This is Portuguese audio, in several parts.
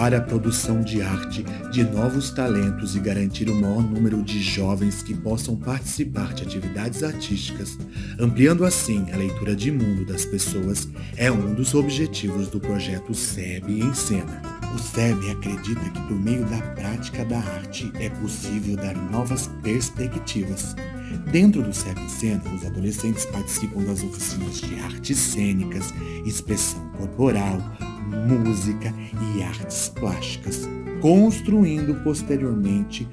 estimular a produção de arte de novos talentos e garantir o maior número de jovens que possam participar de atividades artísticas, ampliando assim a leitura de mundo das pessoas, é um dos objetivos do projeto SEB em Cena. O SEB acredita que por meio da prática da arte é possível dar novas perspectivas. Dentro do SEB em Cena, os adolescentes participam das oficinas de artes cênicas, expressão corporal, música e artes plásticas, construindo posteriormente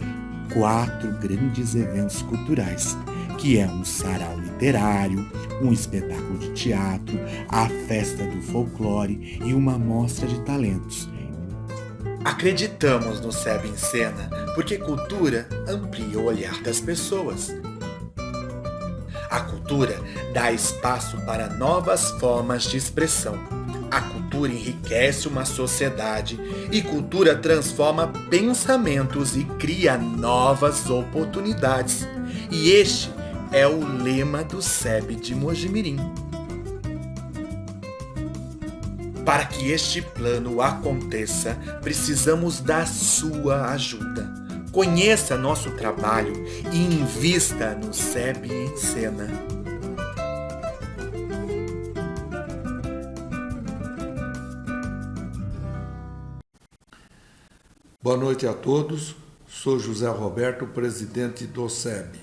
4 grandes eventos culturais, que é um sarau literário, um espetáculo de teatro, a festa do folclore e uma mostra de talentos. Acreditamos no SEB em Cena porque cultura amplia o olhar das pessoas. A cultura dá espaço para novas formas de expressão. A cultura enriquece uma sociedade e cultura transforma pensamentos e cria novas oportunidades. E este é o lema do SEB de Mojimirim. Para que este plano aconteça, precisamos da sua ajuda. Conheça nosso trabalho e invista no SEB em Cena. Boa noite a todos. Sou José Roberto, presidente do SEB.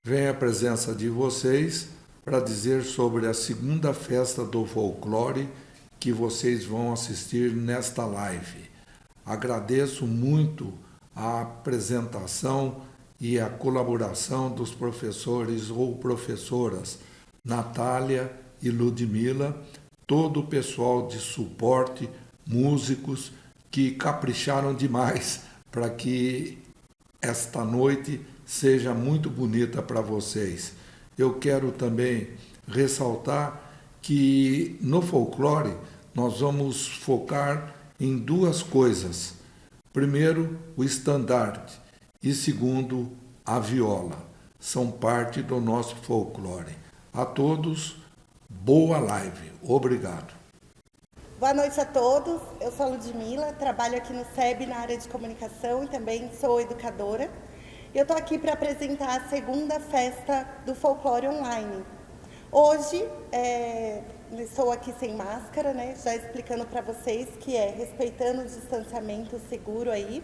Venho à presença de vocês para dizer sobre a segunda festa do folclore que vocês vão assistir nesta live. Agradeço muito a apresentação e a colaboração dos professores ou professoras Natália e Ludmila, todo o pessoal de suporte, músicos que capricharam demais para que esta noite seja muito bonita para vocês. Eu quero também ressaltar que no folclore nós vamos focar em 2 coisas. Primeiro, o estandarte e segundo, a viola. São parte do nosso folclore. A todos, boa live. Obrigado. Boa noite a todos. Eu sou a Ludmila, trabalho aqui no SEB na área de comunicação e também sou educadora. Eu estou aqui para apresentar a segunda festa do folclore online. Hoje, estou aqui sem máscara, né? Já explicando para vocês que é respeitando o distanciamento seguro aí.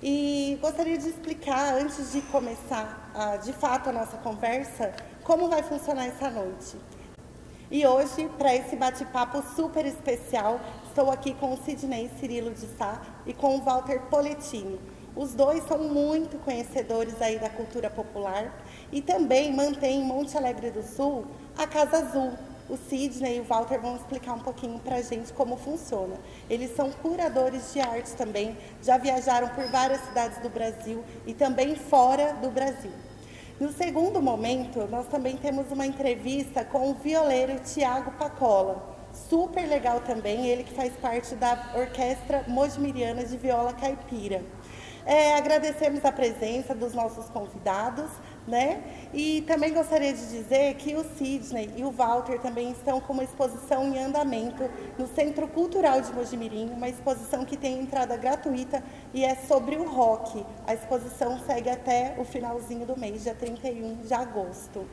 E gostaria de explicar, antes de começar de fato a nossa conversa, como vai funcionar essa noite. E hoje, para esse bate-papo super especial, estou aqui com o Sidney Cirilo de Sá e com o Walter Poletini. Os dois são muito conhecedores aí da cultura popular e também mantêm em Monte Alegre do Sul a Casa Azul. O Sidney e o Walter vão explicar um pouquinho para a gente como funciona. Eles são curadores de arte também, já viajaram por várias cidades do Brasil e também fora do Brasil. No segundo momento, nós também temos uma entrevista com o violeiro Tiago Pacola. Super legal também, ele que faz parte da Orquestra Mojimiriana de Viola Caipira. Agradecemos a presença dos nossos convidados, né? E também gostaria de dizer que o Sidney e o Walter também estão com uma exposição em andamento no Centro Cultural de Mojimirim, uma exposição que tem entrada gratuita e é sobre o rock. A exposição segue até o finalzinho do mês, dia 31 de agosto.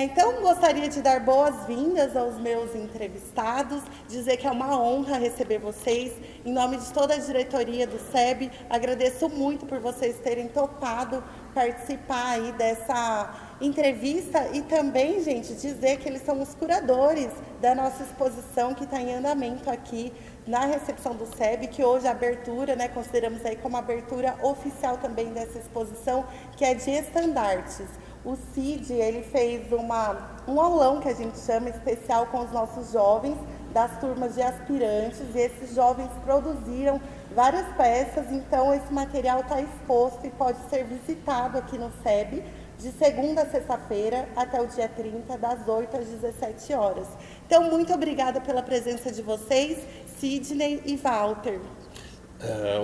Então, gostaria de dar boas-vindas aos meus entrevistados, dizer que é uma honra receber vocês. Em nome de toda a diretoria do SEB, agradeço muito por vocês terem topado participar aí dessa entrevista e também, gente, dizer que eles são os curadores da nossa exposição que está em andamento aqui na recepção do SEB, que hoje a abertura, né, consideramos aí como a abertura oficial também dessa exposição, que é de estandartes. O Cid, ele fez um aulão que a gente chama especial com os nossos jovens das turmas de aspirantes e esses jovens produziram várias peças, então esse material está exposto e pode ser visitado aqui no SEB de segunda a sexta-feira até o dia 30, das 8 às 17 horas. Então, muito obrigada pela presença de vocês, Sidney e Walter.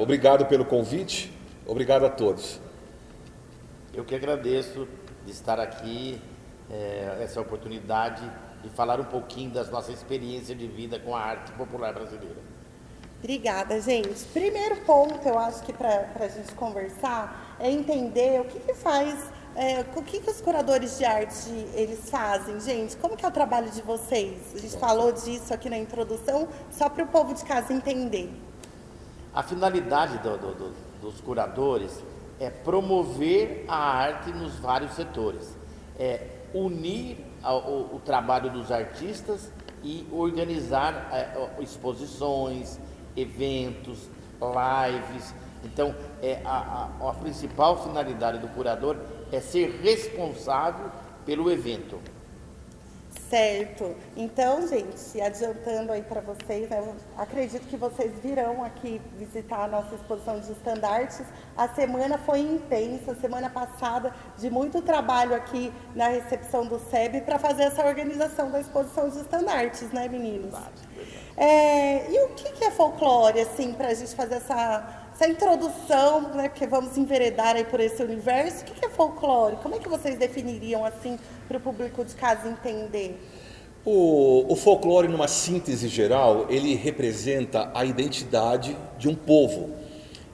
Obrigado pelo convite, obrigado a todos. Eu que agradeço de estar aqui, essa oportunidade de falar um pouquinho das nossas experiências de vida com a arte popular brasileira. Obrigada, gente. Primeiro ponto, eu acho que para a gente conversar, é entender o que, que faz, o que, que os curadores de arte eles fazem, gente. Como que é o trabalho de vocês? A gente falou disso aqui na introdução, só para o povo de casa entender. A finalidade dos curadores é promover a arte nos vários setores, é unir o trabalho dos artistas e organizar exposições, eventos, lives. Então, a principal finalidade do curador é ser responsável pelo evento. Certo. Então, gente, adiantando aí para vocês, né, eu acredito que vocês virão aqui visitar a nossa exposição de estandartes. A semana foi intensa, semana passada, de muito trabalho aqui na recepção do SEB para fazer essa organização da exposição de estandartes, né, meninos? E o que é folclore, assim, para a gente fazer essa introdução, né, porque vamos enveredar aí por esse universo. O que é folclore? Como é que vocês definiriam, assim, para o público de casa entender? O folclore, numa síntese geral, ele representa a identidade de um povo,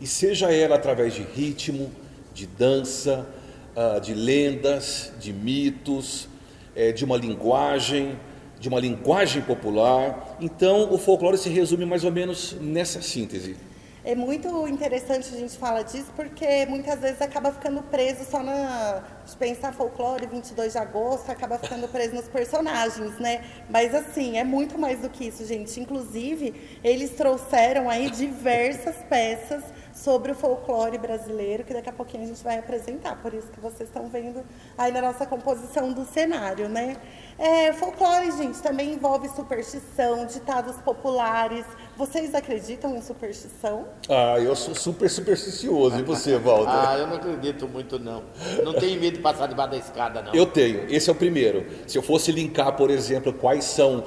e seja ela através de ritmo, de dança, de lendas, de mitos, de uma linguagem popular. Então, o folclore se resume mais ou menos nessa síntese. É muito interessante a gente falar disso, porque muitas vezes acaba ficando preso só de pensar folclore, 22 de agosto, acaba ficando preso nos personagens, né? Mas assim, é muito mais do que isso, gente. Inclusive, eles trouxeram aí diversas peças sobre o folclore brasileiro, que daqui a pouquinho a gente vai apresentar, por isso que vocês estão vendo aí na nossa composição do cenário, né? Folclore, gente, também envolve superstição, ditados populares. Vocês acreditam em superstição? Eu sou super supersticioso. E você, Walter? Eu não acredito muito, não. Não tenho medo de passar debaixo da escada, não. Eu tenho. Esse é o primeiro. Se eu fosse linkar, por exemplo, quais são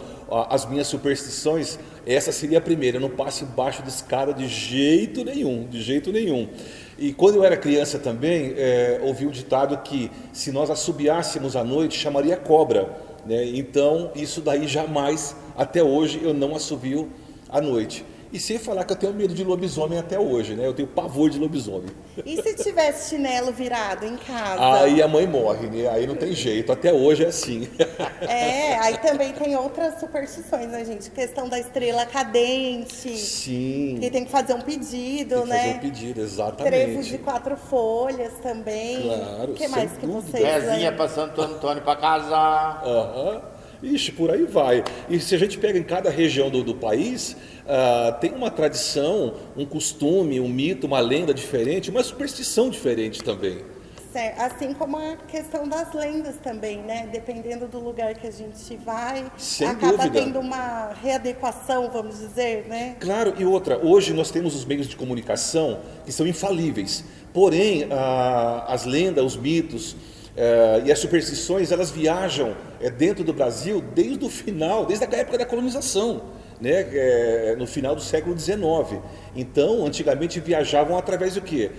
as minhas superstições, essa seria a primeira. Eu não passo embaixo da escada de jeito nenhum, de jeito nenhum. E quando eu era criança também, ouvi o ditado que se nós assobiássemos à noite, chamaria cobra, né? Então, isso daí jamais, até hoje, eu não assobio à noite. E sem falar que eu tenho medo de lobisomem até hoje, né? Eu tenho pavor de lobisomem. E se tivesse chinelo virado em casa? Aí a mãe morre, né? Aí não tem jeito, até hoje é assim. Aí também tem outras superstições, né, gente? Questão da estrela cadente. Sim. Que tem que fazer um pedido, tem que né? fazer um pedido, exatamente. Trevo de 4 folhas também. Claro, O que mais que dúvida. vocês... Rezinha para Santo Antônio para casar. Ixi, por aí vai. E se a gente pega em cada região do país, tem uma tradição, um costume, um mito, uma lenda diferente, uma superstição diferente também. Certo. Assim como a questão das lendas também, né? Dependendo do lugar que a gente vai, Sem acaba dúvida. tendo uma readequação, vamos dizer, né? Claro, e outra, hoje nós temos os meios de comunicação que são infalíveis, porém as lendas, os mitos e as superstições, elas viajam dentro do Brasil desde o final, desde a época da colonização, né? No final do século XIX. Então, antigamente viajavam através do quê?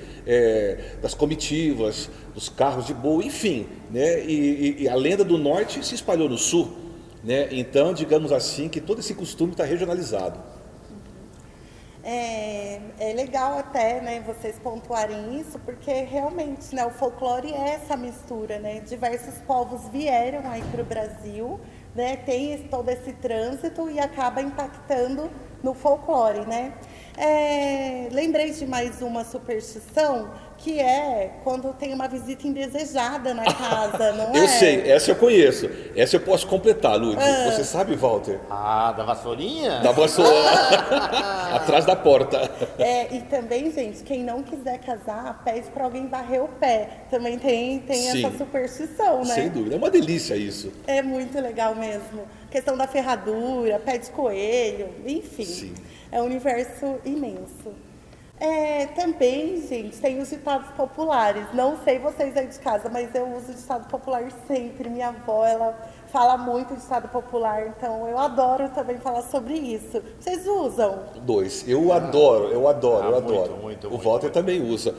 Das comitivas, dos carros de boi, enfim, né? E a lenda do norte se espalhou no sul, né? Então, digamos assim, que todo esse costume está regionalizado. É legal até, né, vocês pontuarem isso, porque realmente, né, o folclore é essa mistura, né? Diversos povos vieram aí para o Brasil, né? Tem todo esse trânsito e acaba impactando no folclore, né? Lembrei de mais uma superstição, que é quando tem uma visita indesejada na casa, não é? Eu sei, essa eu conheço. Essa eu posso completar, Lud. Você sabe, Walter? Da vassourinha? Da vassoura. Atrás da porta. E também, gente, quem não quiser casar, pede para alguém varrer o pé. Também tem Sim. essa superstição, né? Sem dúvida, é uma delícia isso. É muito legal mesmo. Questão da ferradura, pé de coelho, enfim. Sim. É um universo imenso. Também, gente, tem os ditados populares. Não sei vocês aí de casa, mas eu uso ditado popular sempre. Minha avó, ela fala muito ditado popular, então eu adoro também falar sobre isso. Vocês usam? 2. Eu adoro. Muito, o Walter também usa.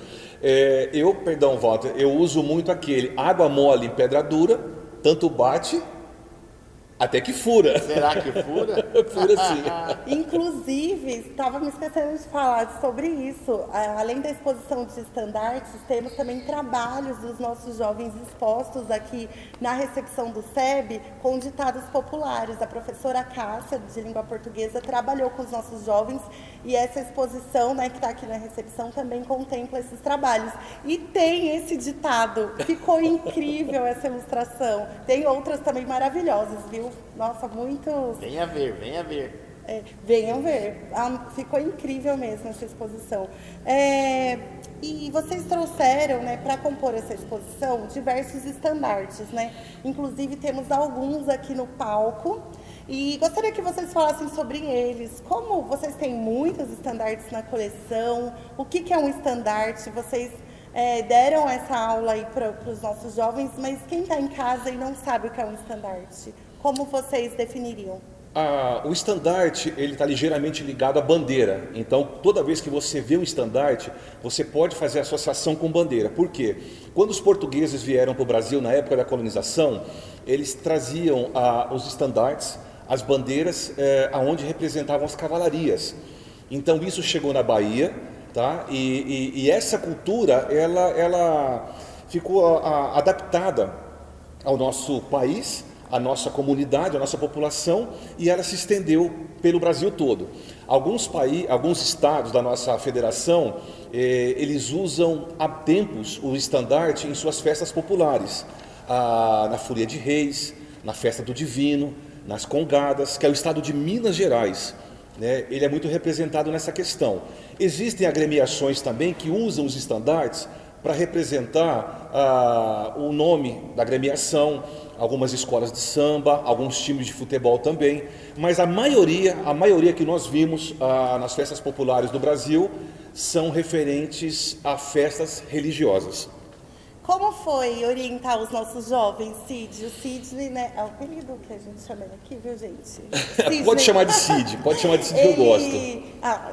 Walter, eu uso muito aquele água mole em pedra dura, tanto bate Até que fura. Será que fura? Fura sim. Inclusive, estava me esquecendo de falar sobre isso. Além da exposição de estandartes, temos também trabalhos dos nossos jovens expostos aqui na recepção do SEB com ditados populares. A professora Cássia, de língua portuguesa, trabalhou com os nossos jovens e essa exposição, né, que está aqui na recepção, também contempla esses trabalhos. E tem esse ditado. Ficou incrível essa ilustração. Tem outras também maravilhosas, viu? Nossa, muito. Venha ver, venha ver. Venham ver. Ficou incrível mesmo essa exposição. E vocês trouxeram, né, para compor essa exposição, diversos estandartes, né? Inclusive temos alguns aqui no palco. E gostaria que vocês falassem sobre eles. Como vocês têm muitos estandartes na coleção? O que é um estandarte? Vocês deram essa aula aí para os nossos jovens, mas quem está em casa e não sabe o que é um estandarte, como vocês definiriam? O estandarte, ele está ligeiramente ligado à bandeira. Então, toda vez que você vê um estandarte, você pode fazer associação com bandeira. Por quê? Quando os portugueses vieram para o Brasil, na época da colonização, eles traziam os estandartes, as bandeiras, aonde representavam as cavalarias. Então, isso chegou na Bahia, tá? E essa cultura, ela ficou adaptada ao nosso país, a nossa comunidade, a nossa população, e ela se estendeu pelo Brasil todo. Alguns estados da nossa federação, eles usam há tempos o estandarte em suas festas populares, na Folia de Reis, na Festa do Divino, nas Congadas, que é o estado de Minas Gerais, né? Ele é muito representado nessa questão. Existem agremiações também que usam os estandartes para representar o nome da agremiação, algumas escolas de samba, alguns times de futebol também, mas a maioria que nós vimos nas festas populares do Brasil são referentes a festas religiosas. Como foi orientar os nossos jovens, Cid? O Sidney, né? É o apelido que a gente chama ele aqui, viu, gente? Sidney. Pode chamar de Cid que eu gosto.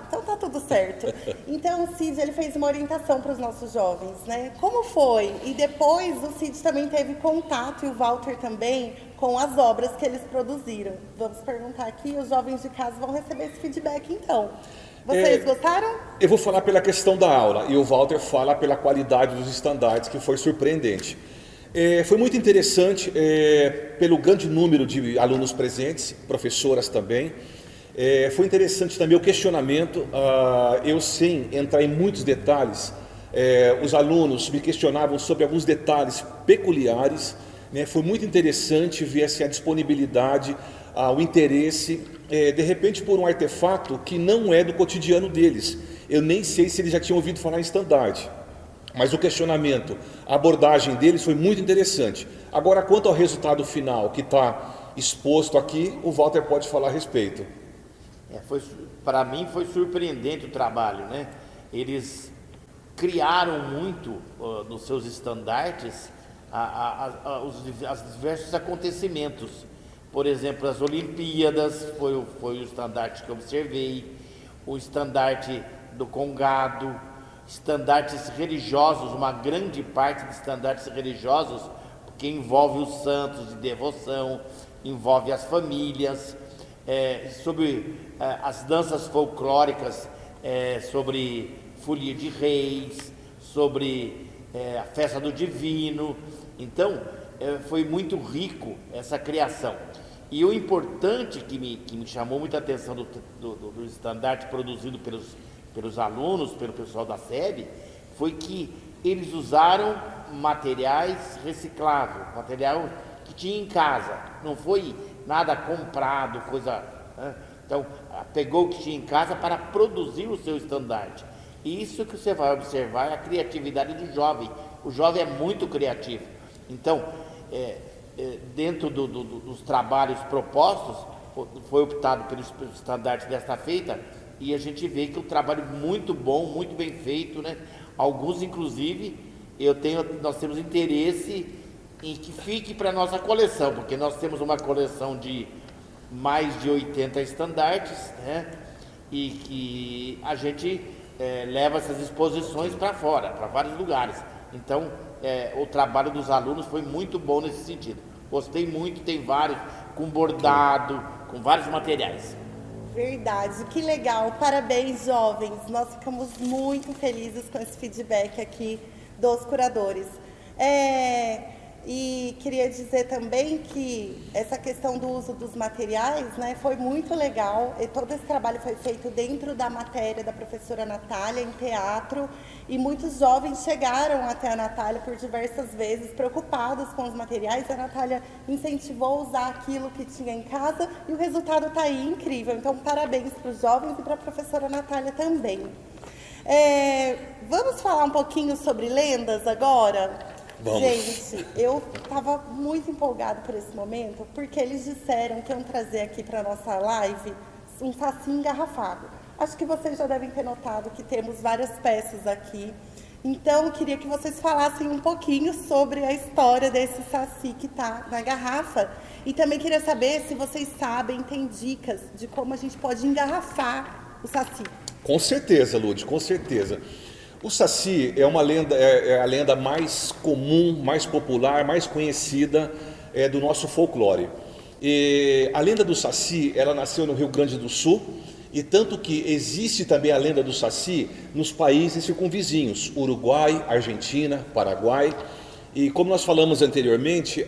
Então tá tudo certo. Então o Cid, ele fez uma orientação para os nossos jovens, né? Como foi? E depois o Cid também teve contato, e o Walter também, com as obras que eles produziram. Vamos perguntar aqui, os jovens de casa vão receber esse feedback então. Vocês gostaram? Eu vou falar pela questão da aula e o Walter fala pela qualidade dos estandartes, que foi surpreendente. Foi muito interessante pelo grande número de alunos presentes, professoras também. Foi interessante também o questionamento, eu sem entrar em muitos detalhes, os alunos me questionavam sobre alguns detalhes peculiares, né? Foi muito interessante ver assim, a disponibilidade, o interesse, de repente por um artefato que não é do cotidiano deles. Eu nem sei se eles já tinham ouvido falar em estandarte, mas o questionamento, a abordagem deles foi muito interessante. Agora, quanto ao resultado final que está exposto aqui, o Walter pode falar a respeito. Para mim foi surpreendente o trabalho, né? Eles criaram muito nos seus estandartes os diversos acontecimentos. Por exemplo, as Olimpíadas foi o estandarte que eu observei, o estandarte do Congado, estandartes religiosos, uma grande parte de estandartes religiosos, porque envolve os santos de devoção, envolve as famílias, sobre as danças folclóricas, sobre Folia de Reis, sobre a Festa do Divino. Então, foi muito rico essa criação. E o importante que me chamou muita atenção do estandarte produzido pelos alunos, pelo pessoal da SEB, foi que eles usaram materiais recicláveis, material que tinha em casa, não foi nada comprado, coisa... Né? Então, pegou o que tinha em casa para produzir o seu estandarte. E isso que você vai observar é a criatividade do jovem. O jovem é muito criativo. Então, dentro dos trabalhos propostos, foi optado pelos estandartes desta feita, e a gente vê que é um trabalho muito bom, muito bem feito, né? Alguns, inclusive, nós temos interesse em que fique para a nossa coleção, porque nós temos uma coleção de mais de 80 estandartes, né? E que a gente leva essas exposições para fora, para vários lugares. Então, o trabalho dos alunos foi muito bom nesse sentido. Gostei muito, tem vários, com bordado, com vários materiais. Verdade, que legal. Parabéns, jovens. Nós ficamos muito felizes com esse feedback aqui dos curadores. E queria dizer também que essa questão do uso dos materiais, né, foi muito legal. E todo esse trabalho foi feito dentro da matéria da professora Natália, em teatro. E muitos jovens chegaram até a Natália por diversas vezes, preocupados com os materiais. A Natália incentivou a usar aquilo que tinha em casa e o resultado está aí, incrível. Então, parabéns para os jovens e para a professora Natália também. Vamos falar um pouquinho sobre lendas agora? Vamos. Gente, eu estava muito empolgada por esse momento, porque eles disseram que iam trazer aqui para a nossa live um saci engarrafado. Acho que vocês já devem ter notado que temos várias peças aqui. Então, eu queria que vocês falassem um pouquinho sobre a história desse saci que está na garrafa. E também queria saber se vocês sabem, tem dicas de como a gente pode engarrafar o saci. Com certeza, Lud, com certeza. O saci é uma lenda, é a lenda mais comum, mais popular, mais conhecida do nosso folclore. E a lenda do saci, ela nasceu no Rio Grande do Sul, e tanto que existe também a lenda do saci nos países circunvizinhos, Uruguai, Argentina, Paraguai. E como nós falamos anteriormente,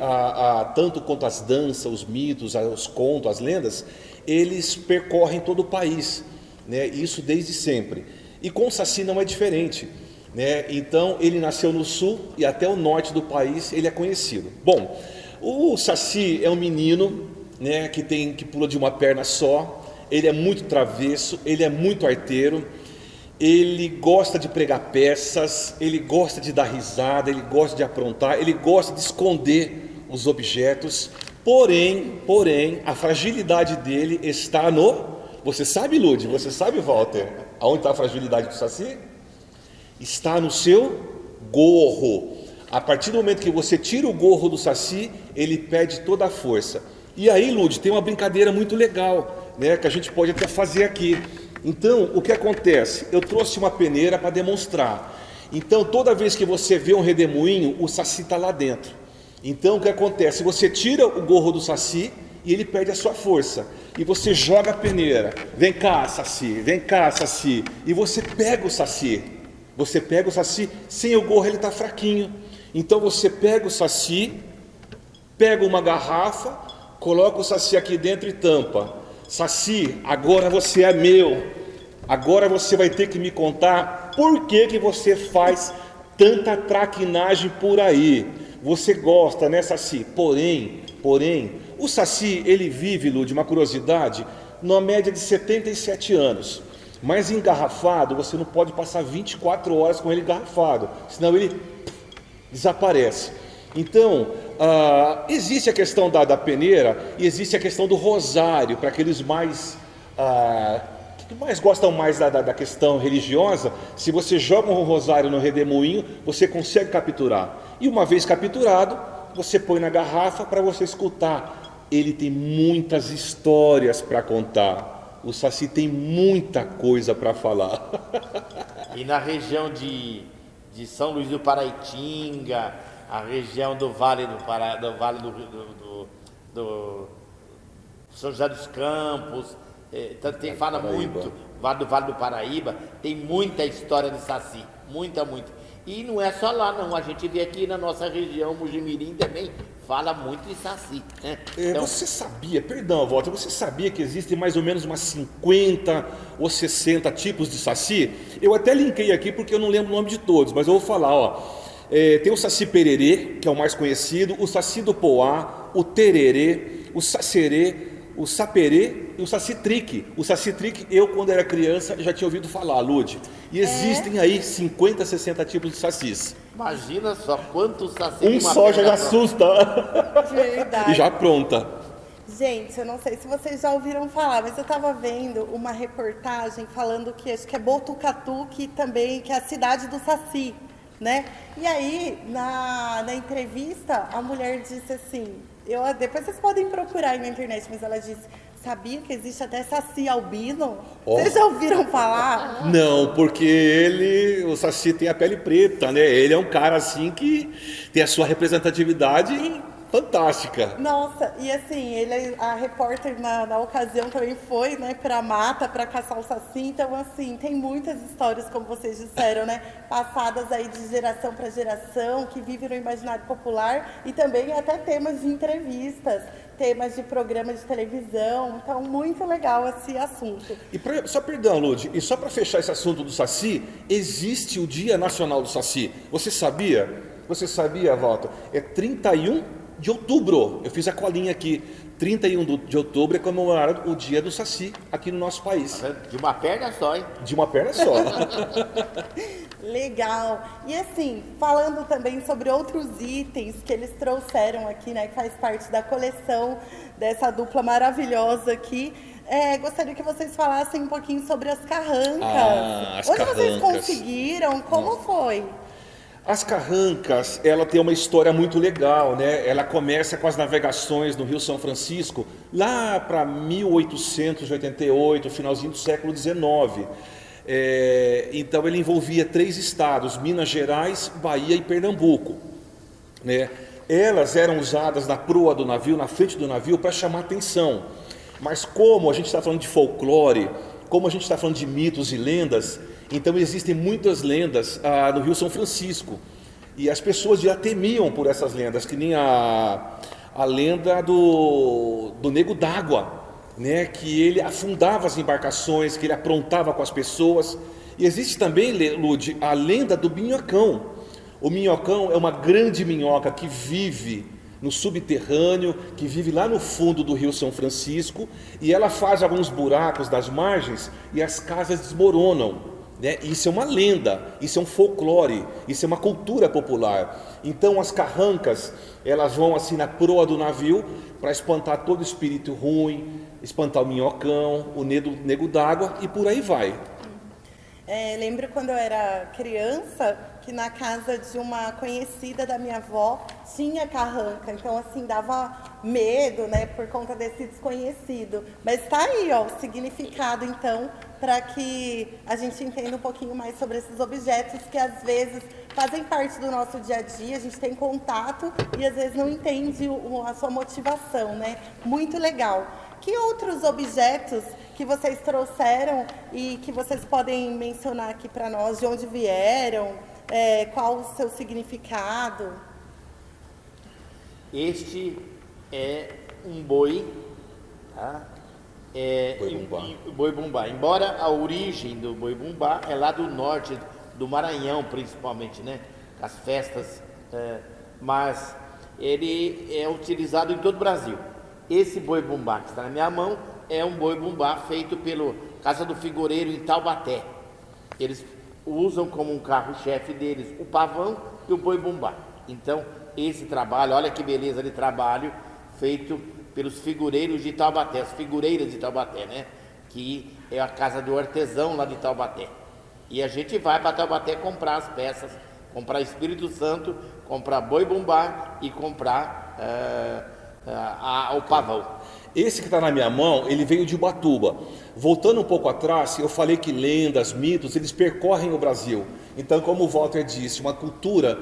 tanto quanto as danças, os mitos, os contos, as lendas, eles percorrem todo o país, né? Isso desde sempre. E com o saci não é diferente, né? Então ele nasceu no sul e até o norte do país ele é conhecido. Bom, o saci é um menino, né, que pula de uma perna só. Ele é muito travesso, ele é muito arteiro, ele gosta de pregar peças, ele gosta de dar risada, ele gosta de aprontar, ele gosta de esconder os objetos. Porém, a fragilidade dele está no... Você sabe, Lud? Você sabe, Walter? Aonde está a fragilidade do saci? Está no seu gorro. A partir do momento que você tira o gorro do saci, ele perde toda a força. E aí, Lud, tem uma brincadeira muito legal, né, que a gente pode até fazer aqui. Então, o que acontece? Eu trouxe uma peneira para demonstrar. Então, toda vez que você vê um redemoinho, o saci está lá dentro. Então, o que acontece? Você tira o gorro do saci e ele perde a sua força. E você joga a peneira. Vem cá, saci, vem cá, saci. E você pega o saci. Você pega o saci, sem o gorro ele está fraquinho. Então você pega o saci, pega uma garrafa, coloca o saci aqui dentro e tampa. Saci, agora você é meu. Agora você vai ter que me contar por que você faz tanta traquinagem por aí. Você gosta, né, saci? Porém, o saci, ele vive, Lud, uma curiosidade, numa média de 77 anos. Mas engarrafado, você não pode passar 24 horas com ele engarrafado, senão ele desaparece. Então, existe a questão da peneira e existe a questão do rosário, para aqueles que mais gostam mais da questão religiosa. Se você joga um rosário no redemoinho, você consegue capturar. E uma vez capturado, você põe na garrafa para você escutar. Ele tem muitas histórias para contar. O saci tem muita coisa para falar. E na região de São Luís do Paraitinga, a região do Vale do São José dos Campos, fala muito, do Vale do Paraíba, tem muita história de saci, muita. E não é só lá não, a gente vê aqui na nossa região, Mojimirim também, fala muito de saci, né? Então, você sabia, perdão, Walter, você sabia que existem mais ou menos umas 50 ou 60 tipos de saci? Eu até linkei aqui porque eu não lembro o nome de todos, mas eu vou falar, ó. Tem o saci pererê, que é o mais conhecido, o saci do poá, o tererê, o sacerê, o saperê e o saci-trique. O saci-trique, eu quando era criança já tinha ouvido falar, Lud. E existem aí 50, 60 tipos de sacis. Imagina só quantos saci. Um só já assusta. Verdade. E já pronta. Gente, eu não sei se vocês já ouviram falar, mas eu estava vendo uma reportagem falando que acho que é Botucatu, que é a cidade do saci, né? E aí, na entrevista, a mulher disse assim, depois vocês podem procurar aí na internet, mas ela disse, sabia que existe até saci albino? Vocês já ouviram falar? Não, porque o saci tem a pele preta, né? Ele é um cara assim que tem a sua representatividade fantástica. Nossa, e assim, a repórter na ocasião também foi, né, pra mata, pra caçar o saci, então assim, tem muitas histórias, como vocês disseram, né, passadas aí de geração para geração, que vivem no imaginário popular, e também até temas de entrevistas, temas de programas de televisão, então muito legal esse assunto. E só perdão, Lud, e só para fechar esse assunto do Saci, existe o Dia Nacional do Saci. Você sabia? Você sabia, Walter? É 31 de outubro. Eu fiz a colinha aqui. 31 de outubro é comemorado o Dia do Saci aqui no nosso país. De uma perna só, hein? De uma perna só. Legal. E assim, falando também sobre outros itens que eles trouxeram aqui, né, que faz parte da coleção dessa dupla maravilhosa aqui, gostaria que vocês falassem um pouquinho sobre as carrancas. As Onde carrancas. vocês conseguiram? Como foi? As carrancas, ela tem uma história muito legal, né? Ela começa com as navegações no Rio São Francisco, lá para 1888, finalzinho do século XIX. Então ele envolvia 3 estados, Minas Gerais, Bahia e Pernambuco, né? Elas eram usadas na proa do navio, na frente do navio, para chamar atenção. Mas como a gente está falando de folclore, como a gente está falando de mitos e lendas, então existem muitas lendas no Rio São Francisco. E as pessoas já temiam por essas lendas, que nem a lenda do Nego d'Água, né? Que ele afundava as embarcações, que ele aprontava com as pessoas. E existe também, Lud, a lenda do minhocão. O minhocão é uma grande minhoca que vive no subterrâneo, que vive lá no fundo do Rio São Francisco, e ela faz alguns buracos das margens e as casas desmoronam, né? Isso é uma lenda, isso é um folclore, isso é uma cultura popular. Então as carrancas, elas vão assim na proa do navio para espantar todo espírito ruim, espantar o minhocão, o nego d'água e por aí vai. Lembro quando eu era criança que na casa de uma conhecida da minha avó tinha carranca, então assim dava medo, né, por conta desse desconhecido. Mas está aí, ó, o significado então, para que a gente entenda um pouquinho mais sobre esses objetos que às vezes fazem parte do nosso dia a dia, a gente tem contato e às vezes não entende a sua motivação, né? Muito legal. Que outros objetos que vocês trouxeram e que vocês podem mencionar aqui para nós, de onde vieram, qual o seu significado? Este é um boi, tá? Boi-bumbá. Embora a origem do boi-bumbá é lá do norte, do Maranhão principalmente, né? As festas, mas ele é utilizado em todo o Brasil. Esse boi-bumbá que está na minha mão é um boi-bumbá feito pelo Casa do Figureiro em Taubaté. Eles usam como um carro-chefe deles o pavão e o boi-bumbá. Então, esse trabalho, olha que beleza de trabalho, feito pelos figureiros de Taubaté, as figureiras de Taubaté, né? Que é a casa do artesão lá de Taubaté. E a gente vai para Taubaté comprar as peças, comprar Espírito Santo, comprar boi-bumbá e comprar o pavão. Esse que está na minha mão, ele veio de Ubatuba. Voltando um pouco atrás, eu falei que lendas, mitos, eles percorrem o Brasil. Então, como o Walter disse, uma cultura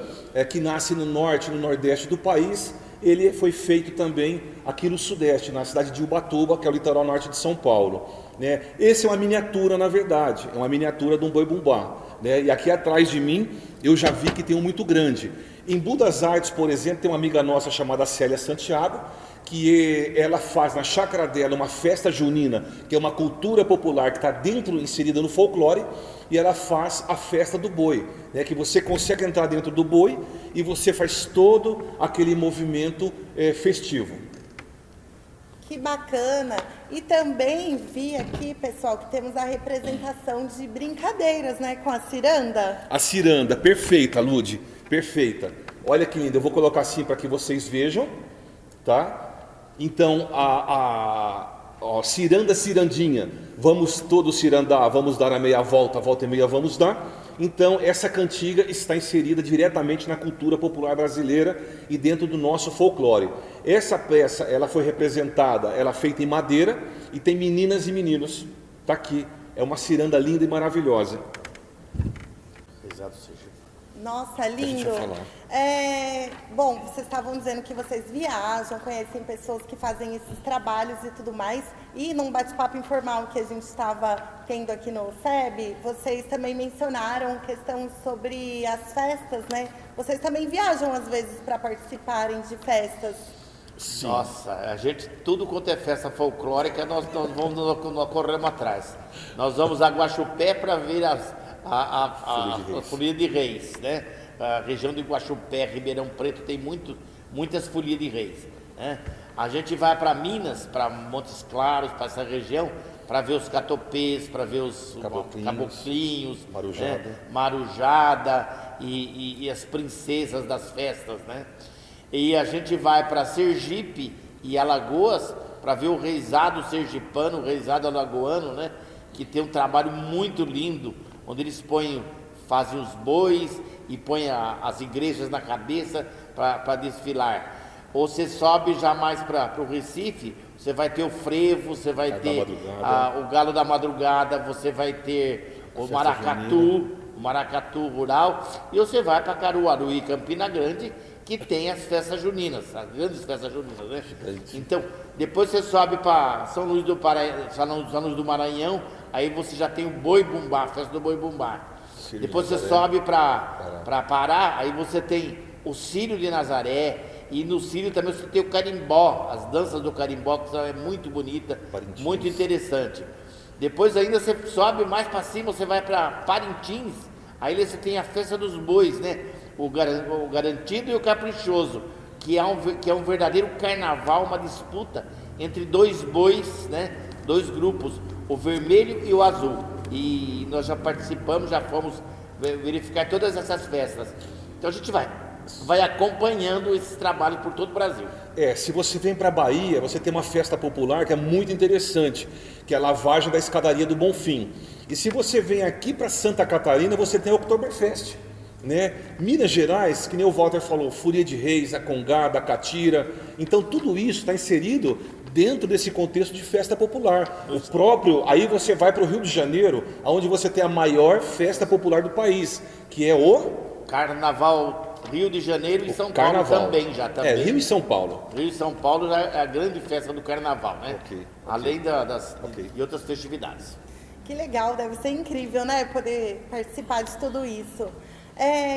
que nasce no norte, no nordeste do país, ele foi feito também aqui no sudeste, na cidade de Ubatuba, que é o litoral norte de São Paulo, né? Esse é uma miniatura, na verdade, é uma miniatura de um boi-bumbá, né? E aqui atrás de mim, eu já vi que tem um muito grande. Em Budas Artes, por exemplo, tem uma amiga nossa chamada Célia Santiago, que ela faz na chácara dela uma festa junina, que é uma cultura popular que está inserida no folclore, e ela faz a festa do boi, né, que você consegue entrar dentro do boi e você faz todo aquele movimento festivo. Que bacana! E também vi aqui, pessoal, que temos a representação de brincadeiras, né, com a ciranda. A ciranda, perfeita, Lud, perfeita. Olha que linda, eu vou colocar assim para que vocês vejam, tá? Então, ciranda, cirandinha, vamos todos cirandar, vamos dar a meia volta e meia vamos dar. Então, essa cantiga está inserida diretamente na cultura popular brasileira e dentro do nosso folclore. Essa peça, ela foi representada, ela é feita em madeira e tem meninas e meninos. Está aqui, é uma ciranda linda e maravilhosa. Exato, seja. Nossa, a gente lindo. vai falar. Bom, vocês estavam dizendo que vocês viajam, conhecem pessoas que fazem esses trabalhos e tudo mais. E num bate-papo informal que a gente estava tendo aqui no SEB, vocês também mencionaram questão sobre as festas, né? Vocês também viajam às vezes para participarem de festas. Sim. Nossa, a gente, tudo quanto é festa folclórica, nós nós corremos atrás. Nós vamos a Guaxupé para ver a folia de reis, né? A região de Guaxupé, Ribeirão Preto, tem muitas folias de reis, né? A gente vai para Minas, para Montes Claros, para essa região, para ver os catopês, para ver os caboclinhos, marujada, né? Marujada e as princesas das festas, né? E a gente vai para Sergipe e Alagoas para ver o reisado sergipano, o reisado alagoano, né? Que tem um trabalho muito lindo, onde eles fazem os bois e põem as igrejas na cabeça para desfilar. Ou você sobe já mais para o Recife, você vai ter o frevo, você vai ter o galo da madrugada, você vai ter o maracatu rural, e você vai para Caruaru e Campina Grande, que tem as festas juninas, as grandes festas juninas, né? Então, depois você sobe para São Luís do Maranhão, aí você já tem o Boi Bumbá, a festa do Boi Bumbá. Depois você sobe para Pará, aí você tem o Círio de Nazaré, e no Círio também você tem o carimbó, as danças do carimbó, que é muito bonita, muito interessante. Depois ainda você sobe mais para cima, você vai para Parintins, aí você tem a festa dos bois, né? O garantido e o caprichoso, que é um verdadeiro carnaval, uma disputa entre dois bois, né? Dois grupos, o vermelho e o azul. E nós já participamos, já fomos verificar todas essas festas. Então a gente vai acompanhando esse trabalho por todo o Brasil. Se você vem para a Bahia, você tem uma festa popular que é muito interessante, que é a lavagem da escadaria do Bonfim. E se você vem aqui para Santa Catarina, você tem a Oktoberfest, né? Minas Gerais, que nem o Walter falou, Folia de Reis, a Congada, a Catira. Então tudo isso está inserido dentro desse contexto de festa popular. O próprio, aí você vai para o Rio de Janeiro, onde você tem a maior festa popular do país, que é o Carnaval Rio de Janeiro e São Paulo também. Rio e São Paulo. Rio e São Paulo já é a grande festa do Carnaval, né? Além de outras festividades. Que legal, deve ser incrível, né? Poder participar de tudo isso.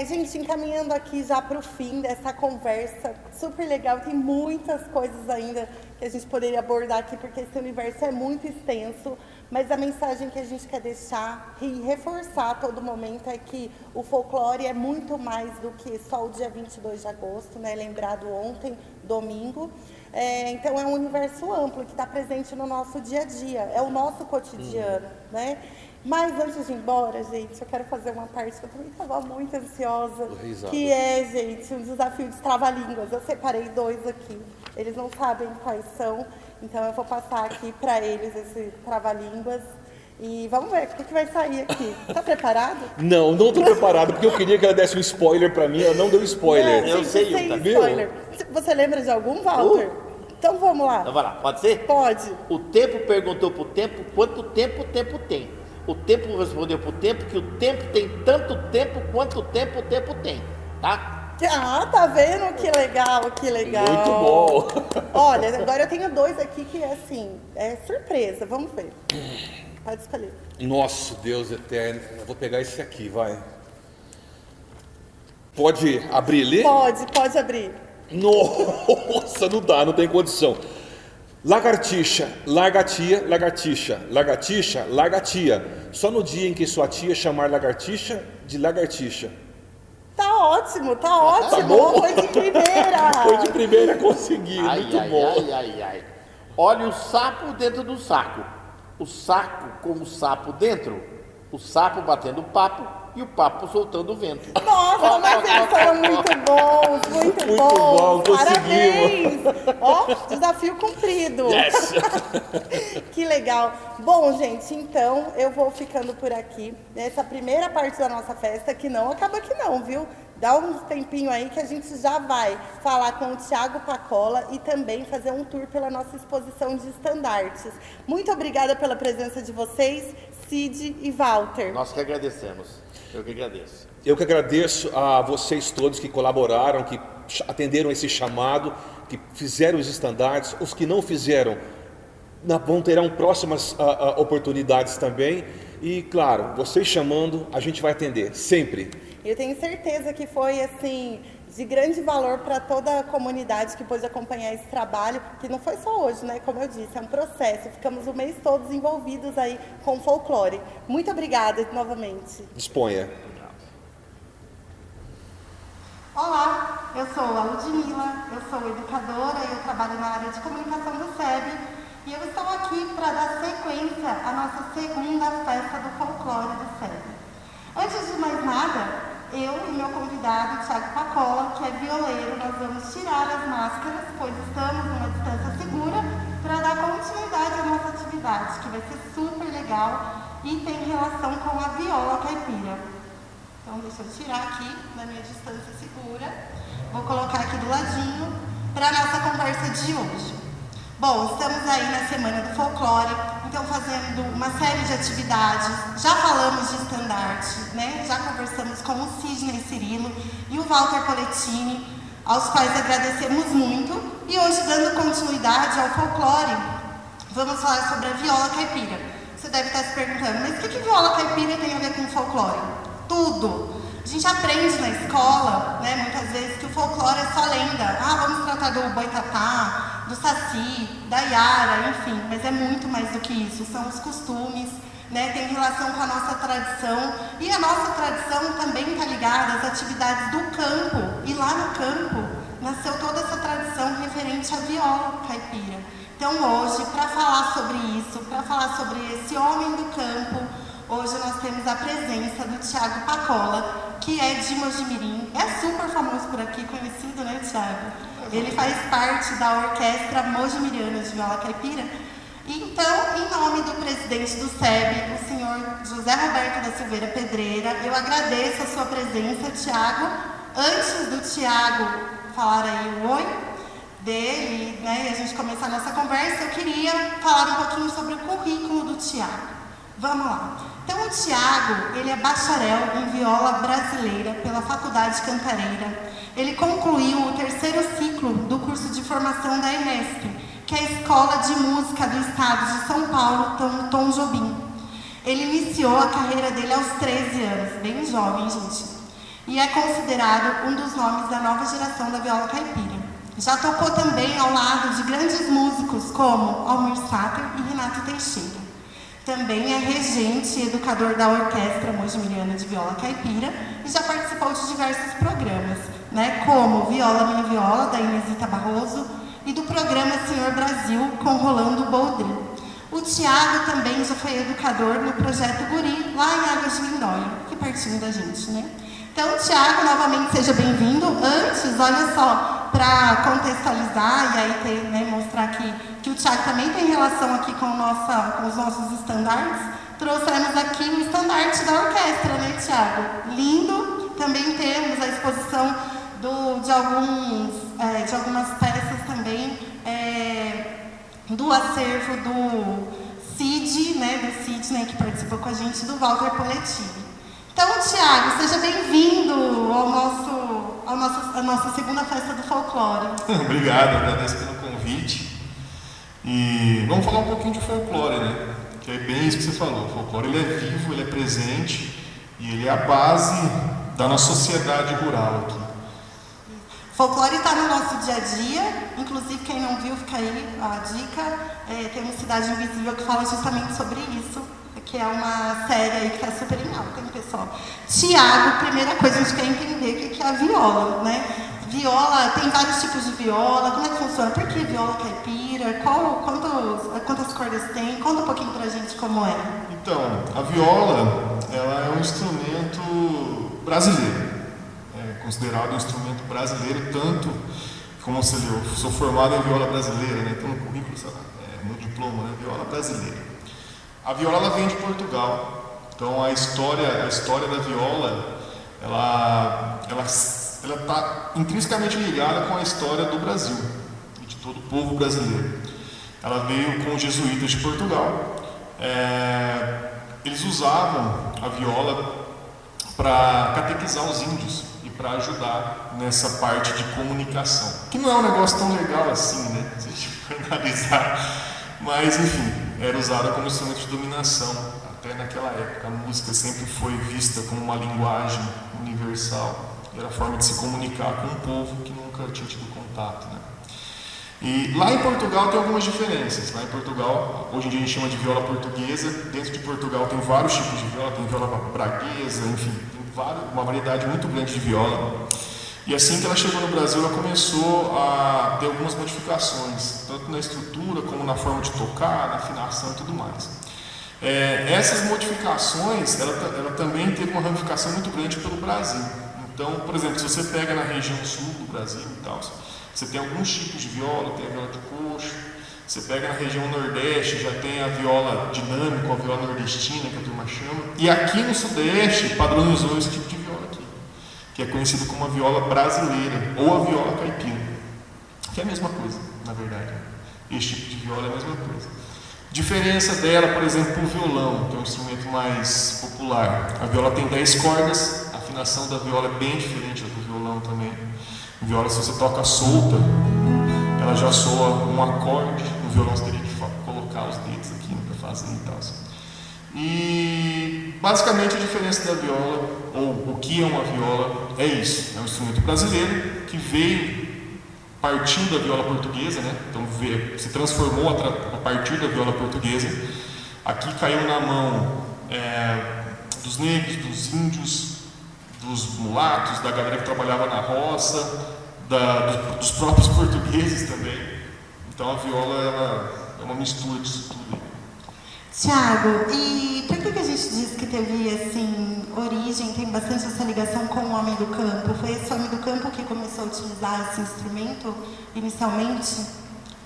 Gente, encaminhando aqui já para o fim dessa conversa, super legal, tem muitas coisas ainda que a gente poderia abordar aqui, porque esse universo é muito extenso, mas a mensagem que a gente quer deixar e reforçar a todo momento é que o folclore é muito mais do que só o dia 22 de agosto, né? Lembrado ontem, domingo. Então é um universo amplo que está presente no nosso dia a dia, é o nosso cotidiano, né? Mas antes de ir embora, gente, eu quero fazer uma parte que eu também estava muito ansiosa, que é, gente, um desafio de trava-línguas. Eu separei 2 aqui, eles não sabem quais são, então eu vou passar aqui para eles esse trava-línguas. E vamos ver o que vai sair aqui. Tá preparado? Não estou preparado, porque eu queria que ela desse um spoiler para mim, ela não deu spoiler. Não, eu sei spoiler. Você lembra de algum, Walter? Então vamos lá. Então vai lá, pode ser? Pode. O tempo perguntou pro tempo quanto tempo o tempo tem. O tempo respondeu pro tempo que o tempo tem tanto tempo quanto tempo o tempo tem, tá? Tá vendo? Que legal, que legal. Muito bom. Olha, agora eu tenho 2 aqui que é assim, é surpresa, vamos ver. Pode escolher. Nosso Deus eterno, eu vou pegar esse aqui, vai. Pode abrir e ler? Pode abrir. Nossa, não tem condição. Lagartixa, largatia, lagartixa, lagartixa, largatia. Só no dia em que sua tia chamar lagartixa de lagartixa. Tá ótimo. Tá bom? Foi de primeira. Foi de primeira, consegui, muito bom. Olha o sapo dentro do saco. O saco com o sapo dentro. O sapo batendo papo e o papo soltando o vento. Nossa, mas eles foram muito bons, muito bons. Conseguimos. Parabéns. Desafio cumprido. Yes. Que legal. Bom, gente, então eu vou ficando por aqui nessa primeira parte da nossa festa, que não acaba aqui não, viu? Dá um tempinho aí que a gente já vai falar com o Thiago Pacola e também fazer um tour pela nossa exposição de estandartes. Muito obrigada pela presença de vocês, Cid e Walter. Nós que agradecemos. Eu que agradeço. Eu que agradeço a vocês todos que colaboraram, que atenderam esse chamado, que fizeram os estandartes, os que não fizeram terão próximas oportunidades também. E claro, vocês chamando, a gente vai atender, sempre. Eu tenho certeza que foi assim de grande valor para toda a comunidade que pôde acompanhar esse trabalho, que não foi só hoje, né? Como eu disse, é um processo. Ficamos o mês todo envolvidos aí com o folclore. Muito obrigada novamente. Disponha. Olá, eu sou a Ludmila, eu sou educadora e eu trabalho na área de comunicação do SEB. E eu estou aqui para dar sequência à nossa segunda festa do folclore do SEB. Antes de mais nada, eu e meu convidado, Thiago Pacola, que é violeiro, nós vamos tirar as máscaras, pois estamos numa distância segura, para dar continuidade à nossa atividade, que vai ser super legal e tem relação com a viola caipira. Então, deixa eu tirar aqui da minha distância segura, vou colocar aqui do ladinho para a nossa conversa de hoje. Bom, estamos aí na Semana do Folclore, então fazendo uma série de atividades, já falamos de estandarte, né? Já conversamos com o Sidney Cirilo e o Walter Poletini, aos quais agradecemos muito, e hoje, dando continuidade ao folclore, vamos falar sobre a viola caipira. Você deve estar se perguntando, mas o que viola caipira tem a ver com folclore? Tudo! A gente aprende na escola, né, muitas vezes, que o folclore é só lenda. Vamos tratar do boitatá, do saci, da iara, enfim. Mas é muito mais do que isso. São os costumes, né, tem relação com a nossa tradição. E a nossa tradição também está ligada às atividades do campo. E lá no campo nasceu toda essa tradição referente à viola caipira. Então hoje, para falar sobre isso, para falar sobre esse homem do campo, hoje nós temos a presença do Thiago Pacola, que é de Mojimirim. É super famoso por aqui, conhecido, né, Thiago? Ele faz parte da Orquestra Mojimiriana de Viola Caipira. Então, em nome do presidente do SEB, o senhor José Roberto da Silveira Pedreira, eu agradeço a sua presença, Thiago. Antes do Thiago falar aí o oi dele, né, e a gente começar a nossa conversa, eu queria falar um pouquinho sobre o currículo do Thiago. Vamos lá. Então, o Thiago, ele é bacharel em viola brasileira pela Faculdade Cantareira. Ele concluiu o 3º ciclo do curso de formação da EMESP, que é a Escola de Música do Estado de São Paulo, Tom Jobim. Ele iniciou a carreira dele aos 13 anos, bem jovem, gente. E é considerado um dos nomes da nova geração da viola caipira. Já tocou também ao lado de grandes músicos como Almir Sater e Renato Teixeira. Também é regente e educador da Orquestra Mojimiriana de Viola Caipira e já participou de diversos programas, né, como Viola Minha Viola, da Inesita Barroso, e do programa Senhor Brasil, com Rolando Boldrin. O Thiago também já foi educador no Projeto Guri, lá em Águas de Lindóia, que pertinho da gente, né? Então, Thiago, novamente, seja bem-vindo. Antes, olha só, para contextualizar e aí né, mostrar que o Thiago também tem relação aqui com os nossos estandartes, trouxemos aqui o estandarte da orquestra, né, Thiago? Lindo. Também temos a exposição de algumas peças também do acervo do Cid, né, do Sidney, que participou com a gente, do Walter Poletini. Então, Thiago, seja bem-vindo à nossa segunda festa do folclore. Obrigado, agradeço pelo convite. E vamos falar um pouquinho de folclore, né? Que é bem isso que você falou. O folclore ele é vivo, ele é presente e ele é a base da nossa sociedade rural aqui. Folclore está no nosso dia a dia, inclusive quem não viu, fica aí a dica. Tem uma Cidade Invisível que fala justamente sobre isso, que é uma série aí que está super em alta, hein, pessoal? Tiago, primeira coisa, a gente quer entender o que é a viola, né? Viola, tem vários tipos de viola, como é que funciona? Por que viola caipira? Quantas cordas tem? Conta um pouquinho pra gente como é. Então, a viola, ela é um instrumento brasileiro. É considerado um instrumento brasileiro, tanto, como você leu, sou formado em viola brasileira, né? Então no currículo, no diploma, né? Viola brasileira. A viola ela vem de Portugal, então a história da viola, ela está intrinsecamente ligada com a história do Brasil e de todo o povo brasileiro. Ela veio com os jesuítas de Portugal. Eles usavam a viola para catequizar os índios e para ajudar nessa parte de comunicação. Que não é um negócio tão legal assim, né? Se a gente for analisar, mas enfim, era usada como instrumento de dominação até naquela época. A música sempre foi vista como uma linguagem universal, era a forma de se comunicar com um povo que nunca tinha tido contato, né? E lá em Portugal tem algumas diferenças. Lá em Portugal, hoje em dia a gente chama de viola portuguesa. Dentro de Portugal tem vários tipos de viola, tem viola braguesa, enfim, tem uma variedade muito grande de viola. E assim que ela chegou no Brasil, ela começou a ter algumas modificações, tanto na estrutura como na forma de tocar, na afinação e tudo mais. Essas modificações, ela também teve uma ramificação muito grande pelo Brasil. Então, por exemplo, se você pega na região sul do Brasil e tal, você tem alguns tipos de viola, tem a viola de coxo. Você pega na região nordeste, já tem a viola dinâmica, a viola nordestina, que a turma chama. E aqui no sudeste, padronizou esse tipo de viola aqui, que é conhecido como a viola brasileira, ou a viola caipira, que é a mesma coisa, na verdade. Esse tipo de viola é a mesma coisa. Diferença dela, por exemplo, o violão, que é um instrumento mais popular. A viola tem 10 cordas, a afinação da viola é bem diferente do violão também. A viola, se você toca solta, ela já soa um acorde. No violão você teria que colocar os dedos aqui para fazer e tal. E basicamente a diferença da viola, ou o que é uma viola, é isso. É um instrumento brasileiro que veio partindo da viola portuguesa, né? Então se transformou a partir da viola portuguesa. Aqui caiu na mão dos negros, dos índios, dos mulatos, da galera que trabalhava na roça, dos próprios portugueses também. Então a viola ela é uma mistura disso tudo. Tiago, e por que a gente diz que teve assim, origem, tem bastante essa ligação com o homem do campo? Foi esse homem do campo que começou a utilizar esse instrumento inicialmente?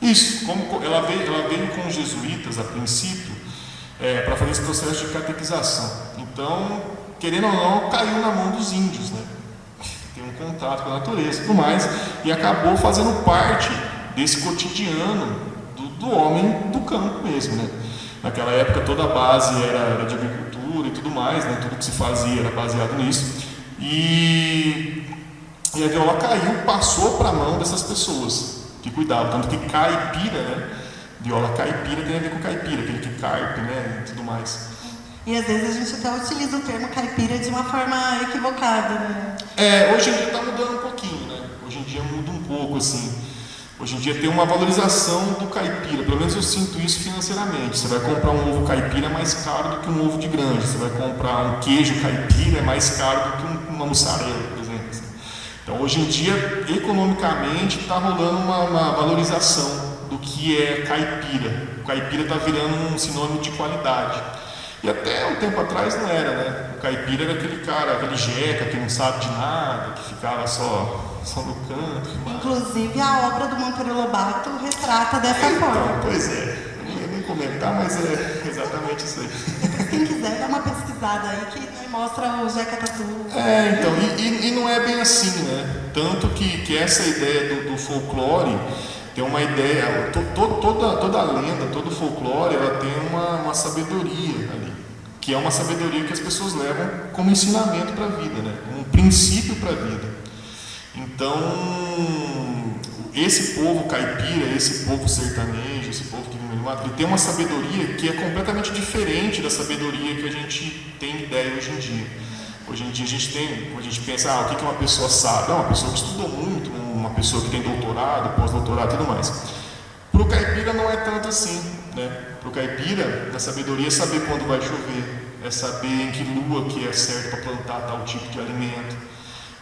Isso, como ela veio com os jesuítas a princípio, para fazer esse processo de catequização. Então, querendo ou não, caiu na mão dos índios, né? Tem um contato com a natureza e tudo mais, e acabou fazendo parte desse cotidiano do homem do campo mesmo, né? Naquela época toda a base era de agricultura e tudo mais, né? Tudo que se fazia era baseado nisso. E a viola caiu, passou para a mão dessas pessoas que cuidavam. Tanto que caipira, né? Viola caipira tem a ver com caipira, aquele que carpe, né? E tudo mais. E às vezes a gente até utiliza o termo caipira de uma forma equivocada, né? Hoje em dia está mudando um pouquinho, né? Hoje em dia muda um pouco, assim. Hoje em dia tem uma valorização do caipira, pelo menos eu sinto isso financeiramente. Você vai comprar um ovo caipira é mais caro do que um ovo de granja. Você vai comprar um queijo caipira é mais caro do que uma mussarela, por exemplo. Então hoje em dia, economicamente, está rolando uma valorização do que é caipira. O caipira está virando um sinônimo de qualidade. E até um tempo atrás não era, né? O caipira era aquele cara, aquele jeca que não sabe de nada, que ficava só no canto. Inclusive a obra do Monteiro Lobato retrata dessa forma. Pois é, eu não ia nem comentar, mas é exatamente isso aí. Depois, quem quiser, dá uma pesquisada aí que mostra o Jeca Tatu. Então, e não é bem assim, né? Tanto que essa ideia do folclore tem uma ideia, toda a lenda, todo o folclore, ela tem uma sabedoria ali, que é uma sabedoria que as pessoas levam como ensinamento para a vida, né? Um princípio para a vida. Então, esse povo caipira, esse povo sertanejo, esse povo que vive no mato, ele tem uma sabedoria que é completamente diferente da sabedoria que a gente tem ideia hoje em dia. Hoje em dia a gente pensa, o que uma pessoa sabe? Uma pessoa que estudou muito, uma pessoa que tem doutorado, pós-doutorado e tudo mais. Para o caipira não é tanto assim, né? Para o caipira, a sabedoria é saber quando vai chover, é saber em que lua que é certo para plantar tal tipo de alimento,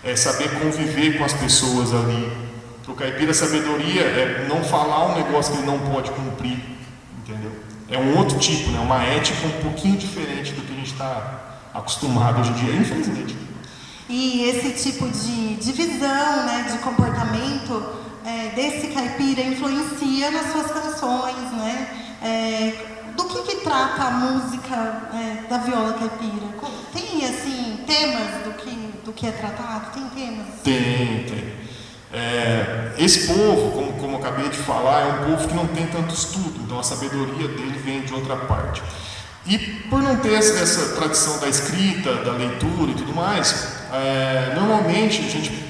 é saber conviver com as pessoas ali. Para o caipira, a sabedoria é não falar um negócio que ele não pode cumprir, entendeu? É um outro tipo, né? Uma ética um pouquinho diferente do que a gente está acostumado hoje em dia, infelizmente. E esse tipo de divisão, né, de comportamento desse caipira influencia nas suas canções, né? Do que trata a música da viola caipira? Tem, assim, temas do que é tratado? Tem temas? Tem. Esse povo, como eu acabei de falar, é um povo que não tem tanto estudo, então a sabedoria dele vem de outra parte. E por não ter essa tradição da escrita, da leitura e tudo mais, normalmente a gente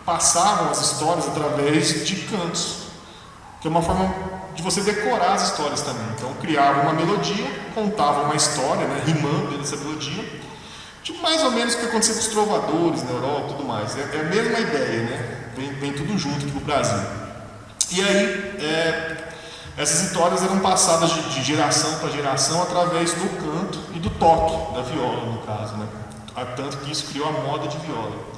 passava as histórias através de cantos, que é uma forma de você decorar as histórias também. Então criava uma melodia, contava uma história, né, rimando dentro dessa melodia, tipo mais ou menos o que acontecia com os trovadores na Europa e tudo mais. É a mesma ideia, né? Vem tudo junto aqui pro Brasil. E aí essas histórias eram passadas de geração para geração através do canto e do toque da viola, no caso, né? Tanto que isso criou a moda de viola.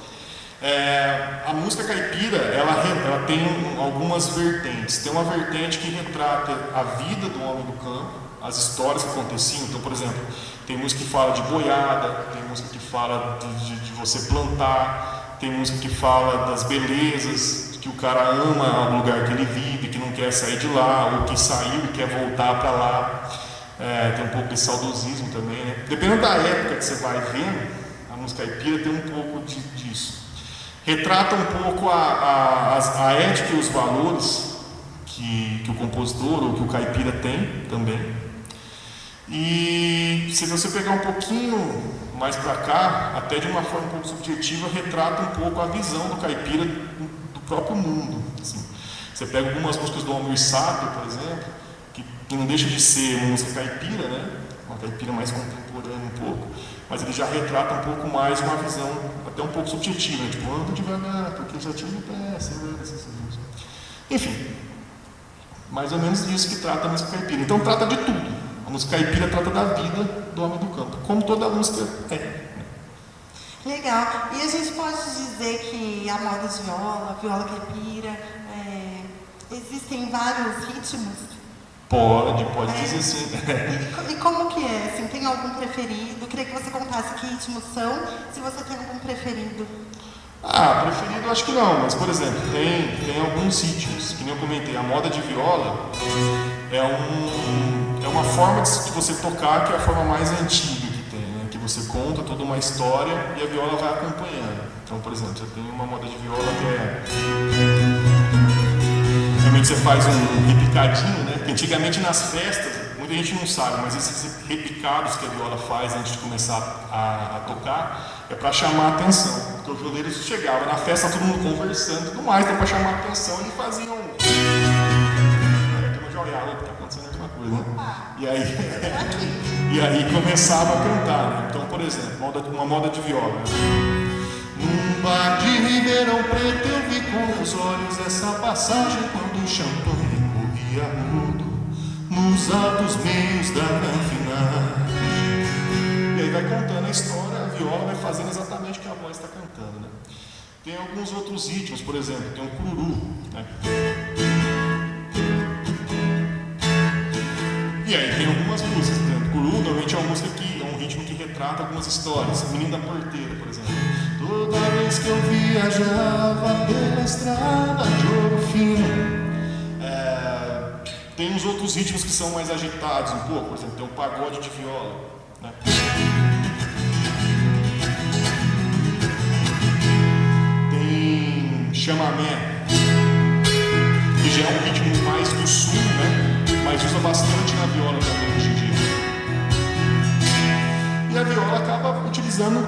A música caipira, ela tem algumas vertentes. Tem uma vertente que retrata a vida do homem do campo, as histórias que aconteciam. Então, por exemplo, tem música que fala de boiada, tem música que fala de você plantar, tem música que fala das belezas, que o cara ama o lugar que ele vive, que não quer sair de lá, ou que saiu e quer voltar para lá. Tem um pouco de saudosismo também, né? Dependendo da época que você vai vendo, a música caipira tem um pouco disso. Retrata um pouco a ética e os valores que o compositor ou que o caipira tem também. E se você pegar um pouquinho mais para cá, até de uma forma um pouco subjetiva, retrata um pouco a visão do caipira do próprio mundo. Assim. Você pega algumas músicas do Almir Sater, por exemplo, que não deixa de ser uma música caipira, né? Uma caipira mais contemporânea um pouco, mas ele já retrata um pouco mais uma visão até um pouco subjetiva, né? Tipo, anda devagar, porque já tive pé, enfim, mais ou menos isso que trata a música caipira. Então trata de tudo. A música caipira trata da vida do homem do campo, como toda música é. Legal. E a gente pode dizer que a moda de viola, a viola caipira, existem vários ritmos? Pode dizer sim. E como que é? Assim, tem algum preferido? Queria que você contasse que ritmos são, se você tem algum preferido. Preferido acho que não, mas por exemplo, tem alguns ritmos, que nem eu comentei, a moda de viola é uma forma de você tocar que é a forma mais antiga que tem, né? Que você conta toda uma história e a viola vai acompanhando. Então, por exemplo, você tem uma moda de viola que realmente você faz um repicadinho, né? Que antigamente nas festas, muita gente não sabe, mas esses repicados que a viola faz antes de começar a tocar é para chamar a atenção. Porque o violeiro chegava na festa, todo mundo conversando e tudo mais, então para chamar a atenção ele fazia um... Está acontecendo alguma coisa, né? E aí começava a cantar, né? Então, por exemplo, uma moda de viola, né? Num bar de Ribeirão Preto eu vi com os olhos essa passagem quando o champanhe corria mudo nos altos meios da canfinagem. E aí vai contando a história, a viola vai fazendo exatamente o que a voz está cantando, né? Tem alguns outros ritmos, por exemplo, tem um cururu, né? E aí tem algumas músicas, por exemplo, cururu normalmente é uma música que é um ritmo que retrata algumas histórias. Menino da Porteira, por exemplo. Toda vez que eu viajava pela estrada de ouro fino. Tem uns outros ritmos que são mais agitados um pouco, por exemplo, tem um pagode de viola, né? Tem chamamé, que já é um ritmo mais do sul, né? Mas usa bastante na viola também hoje em dia. E a viola acaba utilizando,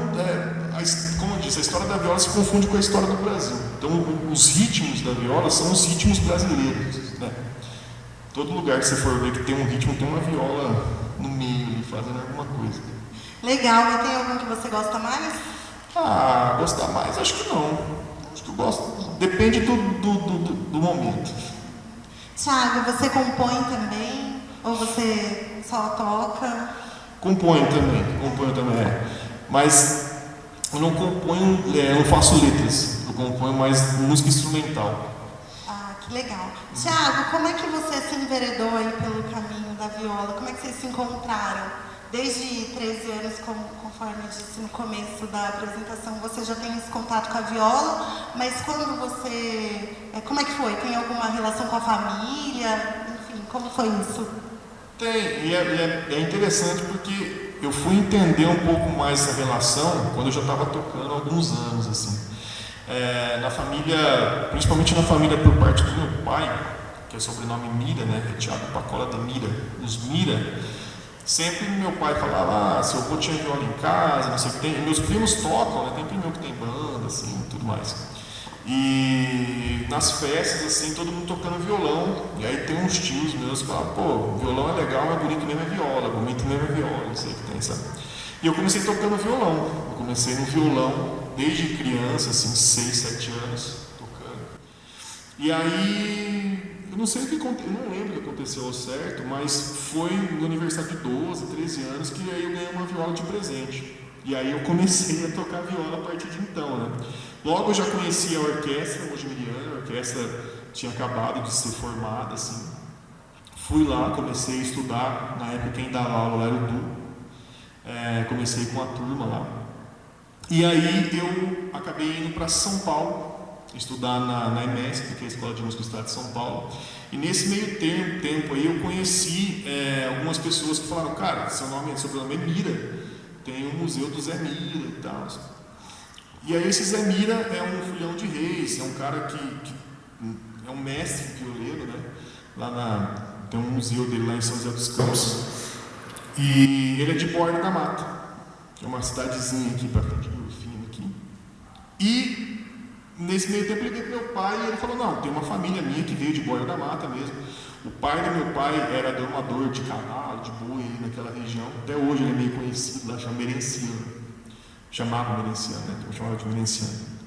como eu disse, a história da viola se confunde com a história do Brasil. Então os ritmos da viola são os ritmos brasileiros, né? Todo lugar que você for ver que tem um ritmo, tem uma viola no meio, fazendo alguma coisa. Legal, e tem algum que você gosta mais? Gostar mais? Acho que não. Acho que eu gosto, depende do momento. Thiago, você compõe também? Ou você só toca? Componho também, Mas eu não componho, eu não faço letras. Eu componho mais música instrumental. Que legal. Thiago, como é que você se enveredou aí pelo caminho da viola? Como é que vocês se encontraram? Desde 13 anos, conforme eu disse no começo da apresentação, você já tem esse contato com a viola, mas quando você... como é que foi? Tem alguma relação com a família? Enfim, como foi isso? Tem, e é interessante porque eu fui entender um pouco mais essa relação quando eu já estava tocando há alguns anos, assim. Na família, principalmente na família por parte do meu pai, que é o sobrenome Mira, né? É Thiago Pacola de Mira, os Mira. sempre meu pai falava, se eu avô tinha viola em casa, não sei o que tem. E meus primos tocam, né? Tem primo meu que tem banda, assim, tudo mais. E nas festas, assim, todo mundo tocando violão. E aí tem uns tios meus que falam, pô, violão é legal, mas bonito mesmo é viola, bonito mesmo é viola, não sei o que tem, sabe? E eu comecei tocando violão. Eu comecei no violão desde criança, assim, 6, 7 anos, tocando. E aí, eu não sei o que aconteceu, eu não lembro o que aconteceu ao certo, mas foi no aniversário de 12, 13 anos que aí eu ganhei uma viola de presente. E aí eu comecei a tocar viola a partir de então, né? Logo eu já conhecia a orquestra mojimiриana, a orquestra tinha acabado de ser formada, assim. Fui lá, comecei a estudar, na época quem dava aula era o Du. Comecei com a turma lá. E aí eu acabei indo para São Paulo, estudar na EMESP, que é a Escola de Música do Estado de São Paulo. E nesse meio tempo aí eu conheci algumas pessoas que falaram, cara, seu sobrenome é Mira, tem o museu do Zé Mira e tal. E aí esse Zé Mira é um filhão de reis, é um cara que é um mestre violeiro, né? Tem um museu dele lá em São José dos Campos. E ele é de Borda da Mata, que é uma cidadezinha aqui para frente do Rufino aqui. E nesse meio tempo eu liguei para meu pai e ele falou, não, tem uma família minha que veio de Borda da Mata mesmo. O pai do meu pai era domador de cavalo, de boi naquela região. Até hoje ele é meio conhecido lá, chama Merenciano. Chamava Merenciano, né? Eu chamava de Merenciano.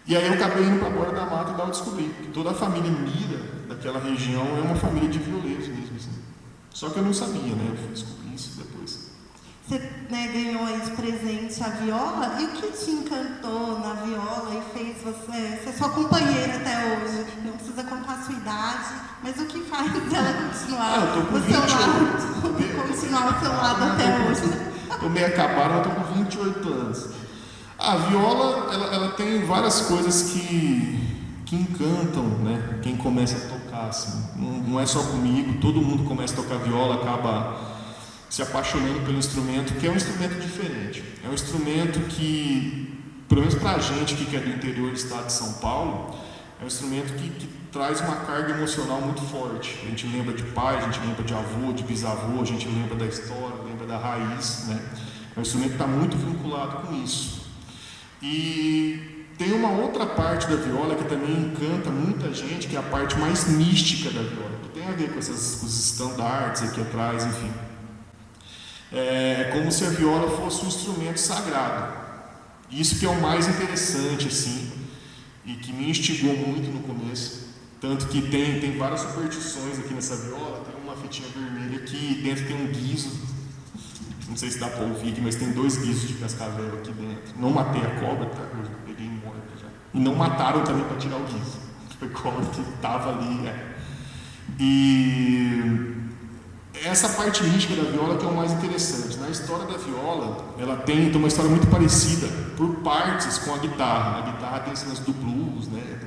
E aí eu acabei indo para Borda da Mata e lá eu descobri que toda a família Mira daquela região é uma família de violeiros mesmo, assim. Só que eu não sabia, né? Eu fui descobrir isso depois. Você, né, ganhou aí de presente a viola, e o que te encantou na viola e fez você ser sua companheira até hoje? Não precisa contar a sua idade, mas o que faz ela continuar ao seu lado, continuar ao seu lado até hoje? Tô meio acabado, mas tô com 28 anos. A viola, ela tem várias coisas que encantam, né? Quem começa a tocar, assim. Não é só comigo, todo mundo começa a tocar viola, acaba se apaixonando pelo instrumento, que é um instrumento diferente. É um instrumento que, pelo menos pra gente que é do interior do estado de São Paulo, é um instrumento que traz uma carga emocional muito forte. A gente lembra de pai, a gente lembra de avô, de bisavô, a gente lembra da história, lembra da raiz, né? É um instrumento que está muito vinculado com isso. E tem uma outra parte da viola que também encanta muita gente, que é a parte mais mística da viola, que tem a ver com os estandartes aqui atrás, enfim. É como se a viola fosse um instrumento sagrado. Isso que é o mais interessante, assim, e que me instigou muito no começo. Tanto que tem várias superstições aqui nessa viola. Tem uma fitinha vermelha aqui, dentro tem um guizo. Não sei se dá para ouvir aqui, mas tem 2 guizos de cascavel aqui dentro. Não matei a cobra, tá? Eu peguei morta já. E não mataram também para tirar o guizo. Foi cobra que estava ali. E essa parte mística da viola que é o mais interessante. Na história da viola, ela tem uma história muito parecida, por partes, com a guitarra. A guitarra tem cenas do blues, né?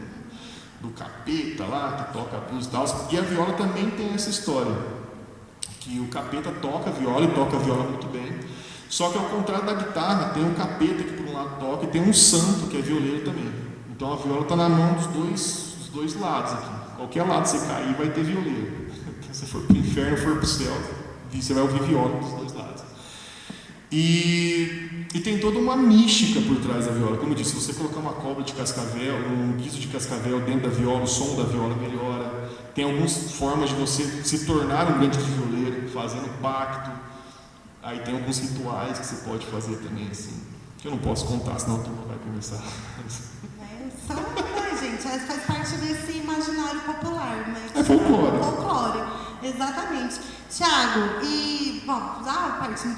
Do capeta lá, que toca blues e tal. E a viola também tem essa história, que o capeta toca viola e toca viola muito bem. Só que ao contrário da guitarra, tem um capeta que por um lado toca e tem um santo que é violeiro também. Então a viola está na mão dos dois lados aqui. Qualquer lado você cair vai ter violeiro. Se você for para o inferno, for para o céu, você vai ouvir viola dos 2 lados. E tem toda uma mística por trás da viola. Como eu disse, se você colocar uma cobra de cascavel, um guizo de cascavel dentro da viola, o som da viola melhora. Tem algumas formas de você se tornar um grande violeiro, fazendo pacto. Aí tem alguns rituais que você pode fazer também, assim, que eu não posso contar, senão a turma vai começar. Gente, faz parte desse imaginário popular, né? É folclore. Folclore, exatamente. Tiago, e, bom, já partindo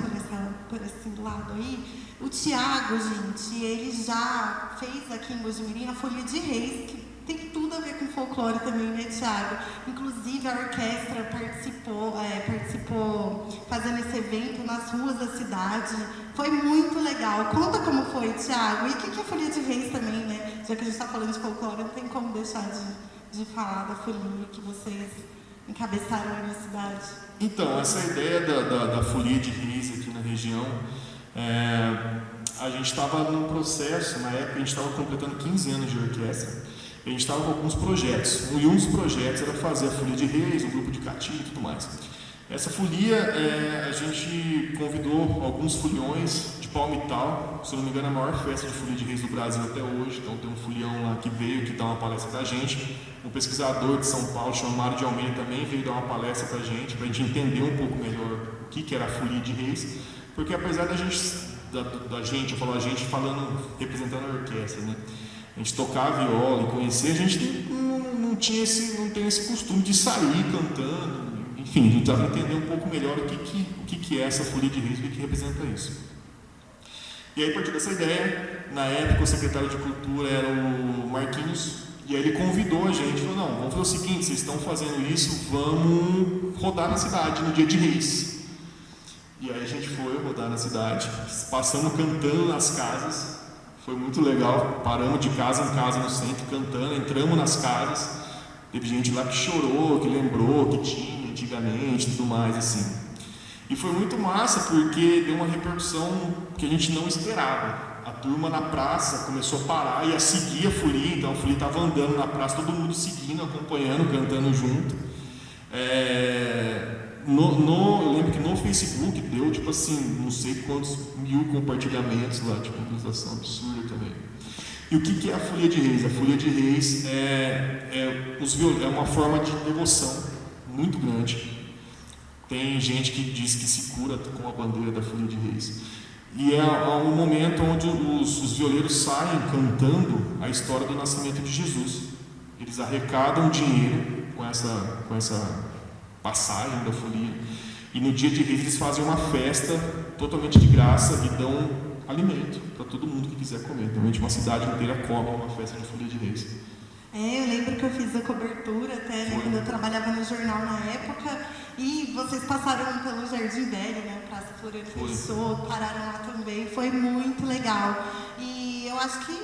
por esse lado aí, o Tiago, gente, ele já fez aqui em Mojimirim a Folia de Reis, que tem tudo a ver com folclore também, né, Tiago? Inclusive a orquestra participou fazendo esse evento nas ruas da cidade. Foi muito legal. Conta como foi, Tiago. E o que é a Folia de Reis também, né? Já que a gente está falando de folclore, não tem como deixar de falar da folia que vocês encabeçaram aí na cidade. Então, essa ideia da Folia de Reis aqui na região, a gente estava num processo, na época a gente estava completando 15 anos de orquestra. A gente estava com alguns projetos, e um dos projetos era fazer a Folia de Reis, um grupo de catira e tudo mais. Essa folia, a gente alguns foliões de palmital. Se eu não me engano, é a maior festa de folia de reis do Brasil até hoje. Então tem um folião lá que veio, que dá uma palestra pra gente. Um pesquisador de São Paulo, chamado Mário de Almeida, também veio dar uma palestra pra gente entender um pouco melhor o que era a folia de reis. Porque apesar da gente, eu falo a gente falando, representando a orquestra, né? A gente tocar a viola e conhecer, a gente não tem esse costume de sair cantando. Enfim, a gente precisava entender um pouco melhor o que é essa folia de reis e o que representa isso. E aí, a partir dessa ideia, na época o secretário de Cultura era o Marquinhos, e aí ele convidou a gente, falou, não, vamos fazer o seguinte, vocês estão fazendo isso, vamos rodar na cidade no dia de reis. E aí a gente foi rodar na cidade, passamos cantando nas casas, foi muito legal, paramos de casa em casa no centro cantando, entramos nas casas, teve gente lá que chorou, que lembrou, que tinha antigamente, tudo mais assim. E foi muito massa porque deu uma repercussão que a gente não esperava. A turma na praça começou a parar e a seguir a folia, então a folia estava andando na praça, todo mundo seguindo, acompanhando, cantando junto. Eu lembro que no Facebook deu, tipo assim, não sei quantos mil compartilhamentos lá, tipo, uma sensação absurda também. E o que é a folia de reis? A folia de reis é uma forma de devoção muito grande. Tem gente que diz que se cura com a bandeira da folia de reis. E é um momento onde os violeiros saem cantando a história do nascimento de Jesus. Eles arrecadam dinheiro com essa passagem da folia. E no dia de reis eles fazem uma festa totalmente de graça e dão alimento para todo mundo que quiser comer. Então, uma cidade inteira come uma festa de folia de reis. Eu lembro que eu fiz a cobertura até, né, quando eu trabalhava no jornal na época, e vocês passaram pelo Jardim Velho, né, Praça Floriano Pessoa, pararam lá também, foi muito legal. E eu acho que,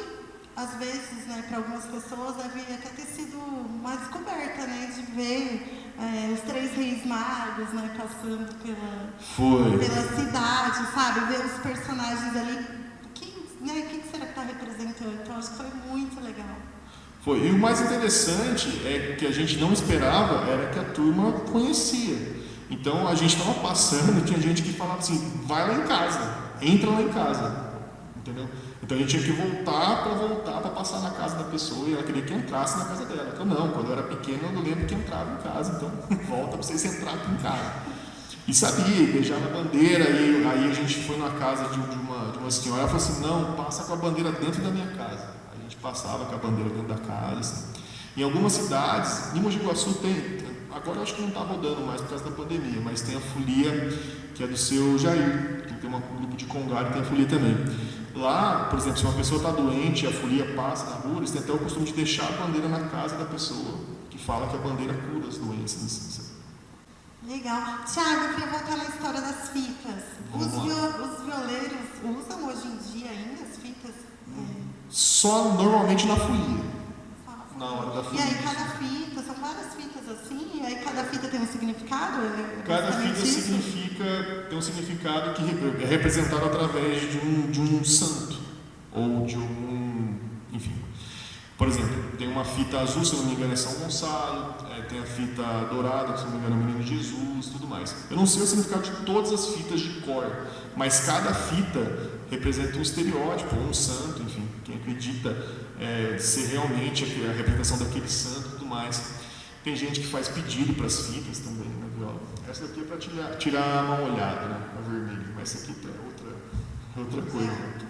às vezes, né, para algumas pessoas, deve até ter sido uma descoberta, né, de ver os 3 reis magos, né, passando pela cidade, sabe, ver os personagens ali, o que será que está representando? Então, acho que foi muito legal. Foi. E o mais interessante é que a gente não esperava era que a turma conhecia. Então a gente estava passando, tinha gente que falava assim, vai lá em casa, entra lá em casa, entendeu? Então a gente tinha que voltar para passar na casa da pessoa e ela queria que entrasse na casa dela. Então não, quando eu era pequeno eu lembro que entrava em casa, então volta para vocês entrarem aqui em casa. E sabia, beijava a bandeira, e aí a gente foi na casa de uma senhora, ela falou assim, não, passa com a bandeira dentro da minha casa. A gente passava com a bandeira dentro da casa. Assim. Em algumas cidades, em Mogi Guaçu tem, agora eu acho que não está rodando mais por causa da pandemia, mas tem a folia que é do seu Jair, que tem um grupo de Congado que tem a folia também. Lá, por exemplo, se uma pessoa está doente e a folia passa na rua, eles têm até o costume de deixar a bandeira na casa da pessoa, que fala que a bandeira cura as doenças. Assim. Legal. Tiago, eu queria voltar na história das fitas. Os violeiros usam hoje em dia ainda as fitas? Só normalmente na folia. Na hora da folia. E aí cada fita, são várias fitas assim, e aí cada fita tem um significado? Cada fita tem um significado que é representado através de um santo, ou de enfim. Por exemplo, tem uma fita azul, se não me engano é São Gonçalo, tem a fita dourada, se não me engano é o Menino Jesus, tudo mais. Eu não sei o significado de todas as fitas de cor, mas cada fita representa um estereótipo, ou um santo, enfim, quem acredita ser realmente a representação daquele santo e tudo mais. Tem gente que faz pedido para as fitas também na viola. Essa daqui é para tirar uma olhada, né, a vermelha, mas essa aqui é outra coisa.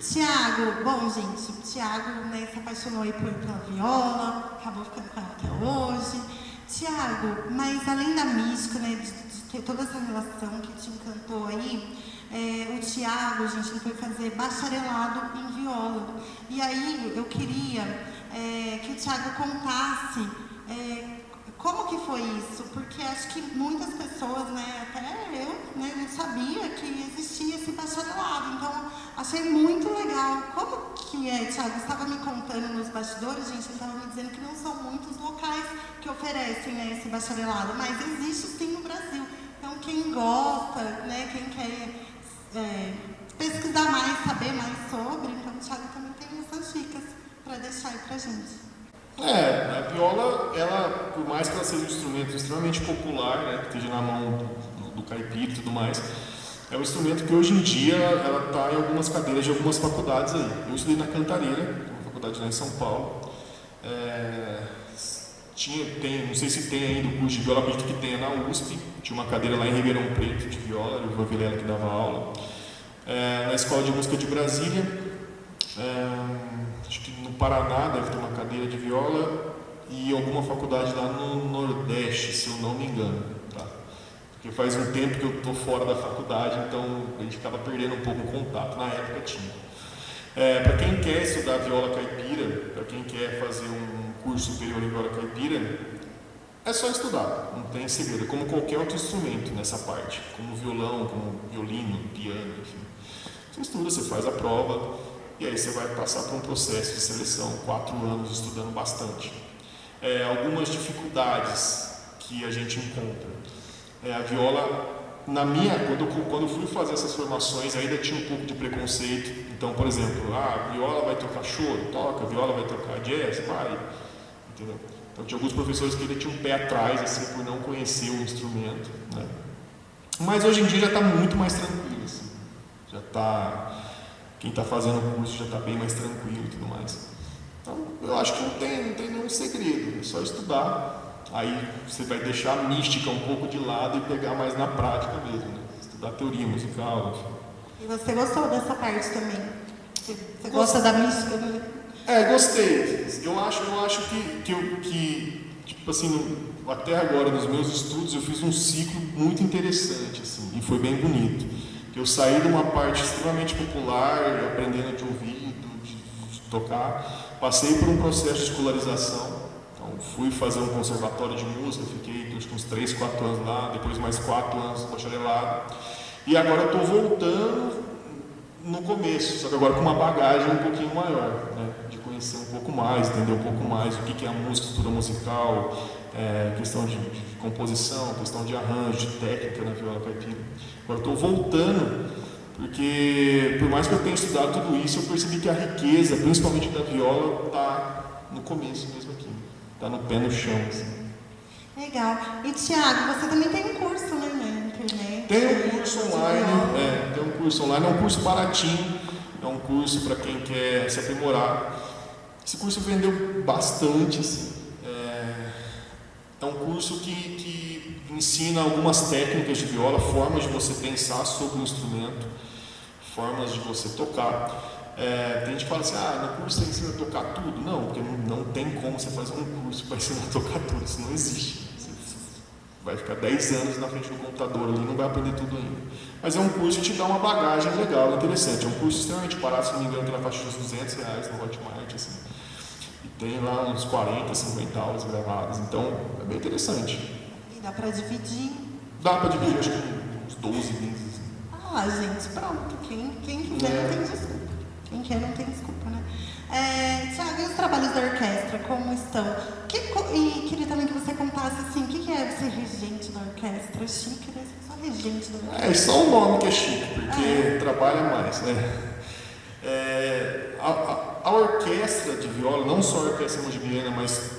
Tiago, bom gente, Tiago, né, se apaixonou aí pela viola, acabou ficando com ela até hoje. Tiago, mas além da mística, né, de ter toda essa relação que te encantou aí, o Tiago, gente, ele foi fazer bacharelado em viola. E aí eu queria que o Tiago contasse como que foi isso, porque acho que muitas pessoas, né, até eu, né, não sabia que existia esse bacharelado, então achei muito legal. Como que é, Tiago? Você estava me contando nos bastidores, gente, ele estava me dizendo que não são muitos locais que oferecem, né, esse bacharelado, mas existe sim no Brasil. Então quem gosta, né, quem quer pesquisar mais, saber mais sobre, então o Tiago também tem essas dicas para deixar aí pra gente. A viola, ela, por mais que ela seja um instrumento extremamente popular, né, que esteja na mão do caipira e tudo mais, É um instrumento que hoje em dia ela está em algumas cadeiras de algumas faculdades aí. Eu estudei na Cantareira, uma faculdade lá em São Paulo. Não sei se tem ainda o curso de viola, acredito que tenha na USP. Tinha uma cadeira lá em Ribeirão Preto de viola, o Ivan Vilela que dava aula. Na Escola de Música de Brasília, acho que no Paraná deve ter uma cadeira de viola, e alguma faculdade lá no Nordeste, se eu não me engano. Tá? Porque faz um tempo que eu estou fora da faculdade, então a gente acaba perdendo um pouco o contato. Na época tinha. Para quem quer estudar viola caipira, para quem quer fazer um curso superior em viola caipira, é só estudar, não tem segredo, como qualquer outro instrumento nessa parte, como violão, como violino, piano, enfim. Você estuda, você faz a prova, e aí você vai passar por um processo de seleção, 4 anos estudando bastante. Algumas dificuldades que a gente encontra. A viola, quando eu fui fazer essas formações, ainda tinha um pouco de preconceito. Então, por exemplo, a viola vai tocar choro, toca, a viola vai tocar jazz, vai, entendeu? Então tinha alguns professores que ainda tinham um pé atrás, assim, por não conhecer o instrumento, né? Mas hoje em dia já está muito mais tranquilo, assim. Quem está fazendo o curso já está bem mais tranquilo e tudo mais. Então, eu acho que não tem nenhum segredo, é só estudar. Aí você vai deixar a mística um pouco de lado e pegar mais na prática mesmo, né? Estudar teoria musical, enfim. E você gostou dessa parte também? Você gosta da mística? Gostei. Eu acho que tipo assim, até agora nos meus estudos eu fiz um ciclo muito interessante, assim, e foi bem bonito. Eu saí de uma parte extremamente popular, aprendendo de ouvido, de tocar, passei por um processo de escolarização. Então, fui fazer um conservatório de música, fiquei acho que uns 3, 4 anos lá, depois mais 4 anos no bacharelado. E agora eu estou voltando no começo, só que agora com uma bagagem um pouquinho maior, né? De conhecer um pouco mais, entender um pouco mais o que é a música, estrutura musical, questão de composição, questão de arranjo, de técnica na viola caipira. Agora estou voltando, porque por mais que eu tenha estudado tudo isso, eu percebi que a riqueza, principalmente da viola, está no começo mesmo aqui, está no pé no chão. Assim. Legal. E Thiago, você também tem um curso, né, na internet? Tem um curso online, é um curso baratinho, é um curso para quem quer se aprimorar. Esse curso vendeu bastante, assim. É um curso que ensina algumas técnicas de viola, formas de você pensar sobre o instrumento, formas de você tocar. Tem gente que fala assim, no curso você ensina a tocar tudo. Não, porque não tem como você fazer um curso para ensinar a tocar tudo, isso não existe. Você vai ficar 10 anos na frente do computador ali e não vai aprender tudo ainda. Mas é um curso que te dá uma bagagem legal, interessante. É um curso extremamente barato, se não me engano, que na faixa dos R$200 no Hotmart, assim. E tem lá uns 40, 50 aulas gravadas, então é bem interessante. E dá para dividir? Dá para dividir, acho que uns 12 meses. Assim. Gente, pronto. Quem quiser não tem desculpa. Quem quer não tem desculpa, né? Thiago, e os trabalhos da orquestra, como estão? E queria também que você contasse assim, o que é ser regente da orquestra? Chique, né? Só regente da orquestra. É só o nome que é chique, porque trabalha mais, né? A orquestra de viola, não só a orquestra mojimiana, mas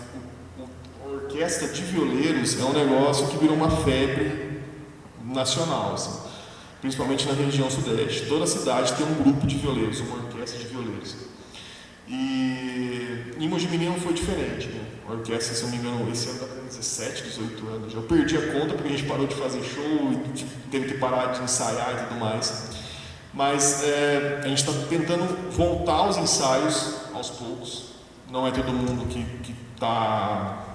a orquestra de violeiros é um negócio que virou uma febre nacional, assim, principalmente na região sudeste. Toda cidade tem um grupo de violeiros, uma orquestra de violeiros. E em Mojimirim não foi diferente, né? A orquestra, se não me engano, esse ano está com 17, 18 anos. Eu perdi a conta porque a gente parou de fazer show e teve que parar de ensaiar e tudo mais. Mas a gente está tentando voltar aos ensaios aos poucos. Não é todo mundo que está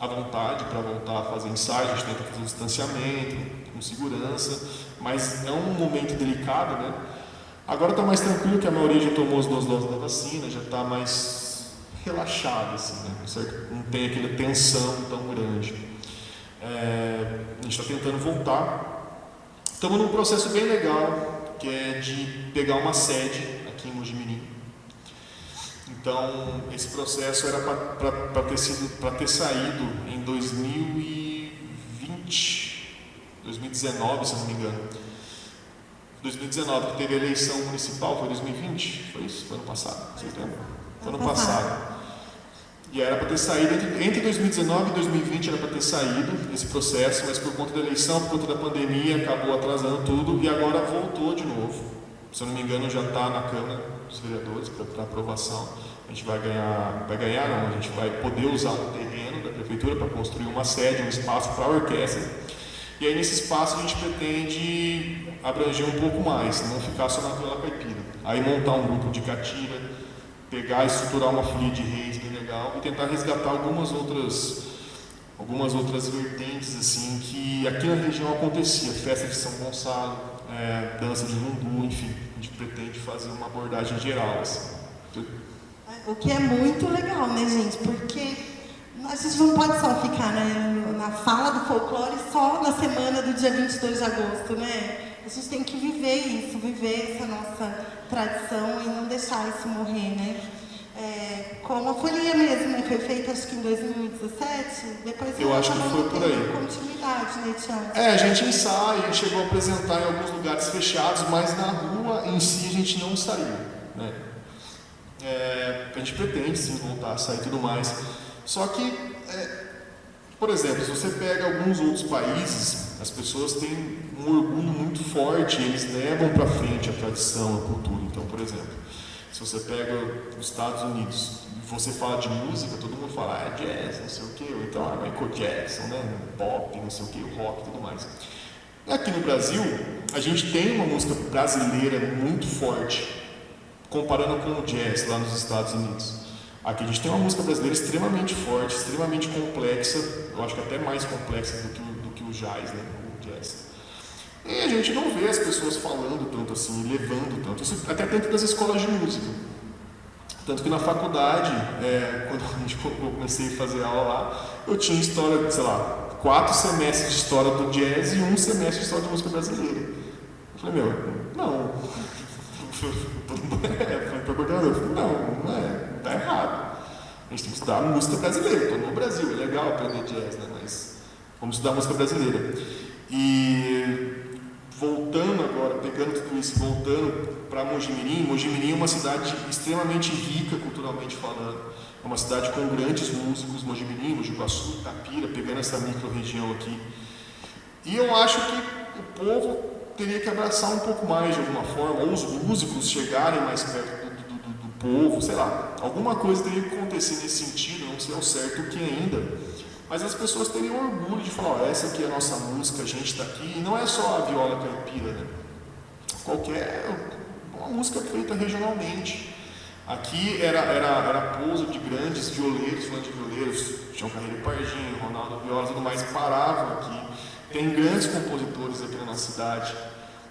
à vontade para voltar a fazer ensaio. A gente tenta fazer um distanciamento, com segurança. Mas é um momento delicado, né? Agora está mais tranquilo, que a maioria já tomou as 2 doses da vacina, já está mais relaxado, assim, né? Não tem aquela tensão tão grande. A gente está tentando voltar. Estamos num processo bem legal, que é de pegar uma sede aqui em Mojimirim. Então, esse processo era para ter saído em 2019, se eu não me engano. 2019, que teve a eleição municipal, foi 2020? Foi isso? Foi ano passado? Vocês lembram? Foi ano passado. E era para ter saído, entre 2019 e 2020 era para ter saído esse processo, mas por conta da eleição, por conta da pandemia, acabou atrasando tudo e agora voltou de novo. Se eu não me engano, já está na Câmara dos Vereadores para aprovação. A gente vai ganhar não, a gente vai poder usar o terreno da Prefeitura para construir uma sede, um espaço para a orquestra. E aí nesse espaço a gente pretende abranger um pouco mais, não ficar só na viola caipira. Aí montar um grupo de catira, pegar e estruturar uma folia de reis bem legal e tentar resgatar algumas outras vertentes assim que aqui na região acontecia, festa de São Gonçalo, dança de lundu, enfim, a gente pretende fazer uma abordagem geral assim. O que é muito legal, né, gente? Porque a gente não pode só ficar na fala do folclore só na semana do dia 22 de agosto, né? A gente tem que viver isso, viver essa nossa tradição e não deixar isso morrer, né? Como a folia mesmo, né? Foi feita acho que em 2017, depois eu acho que foi por aí. Continuidade, né, Tiago? A gente ensaia, a gente chegou a apresentar em alguns lugares fechados, mas na rua em si a gente não saiu, né? A gente pretende sim voltar a sair e tudo mais. Só que, por exemplo, se você pega alguns outros países, as pessoas têm um orgulho muito forte, eles levam para frente a tradição, a cultura. Então, por exemplo, se você pega os Estados Unidos e você fala de música, todo mundo fala jazz, não sei o quê, ou então Michael Jackson, né, pop, não sei o quê, rock e tudo mais. Aqui no Brasil, a gente tem uma música brasileira muito forte, comparando com o jazz lá nos Estados Unidos. Aqui a gente tem uma música brasileira extremamente forte, extremamente complexa, eu acho que até mais complexa do que o jazz, né? O jazz. E a gente não vê as pessoas falando tanto assim, levando tanto, isso até dentro das escolas de música. Tanto que na faculdade, quando eu comecei a fazer aula lá, eu tinha história, sei lá, 4 semestres de história do jazz e 1 semestre de história de música brasileira. Eu falei, não. Não é, tá errado. A gente tem que estudar música brasileira. Estou no Brasil, é legal aprender jazz, né? Mas vamos estudar música brasileira. E voltando agora, pegando tudo isso, voltando para Mojimirim. Mojimirim é uma cidade extremamente rica culturalmente falando. É uma cidade com grandes músicos, Mojimirim, Mogi Guaçu, Itapira, pegando essa micro-região aqui. E eu acho que o povo teria que abraçar um pouco mais de alguma forma, ou os músicos chegarem mais perto do povo, sei lá, alguma coisa teria que acontecer nesse sentido, não sei ao certo o que ainda, mas as pessoas teriam orgulho de falar, essa aqui é a nossa música, a gente está aqui, e não é só a viola caipira, né? Uma música feita regionalmente. Aqui era pouso de grandes violeiros, fãs de violeiros, João Carreiro Pardinho, Ronaldo Viola e tudo mais, paravam aqui. Tem grandes compositores aqui na nossa cidade.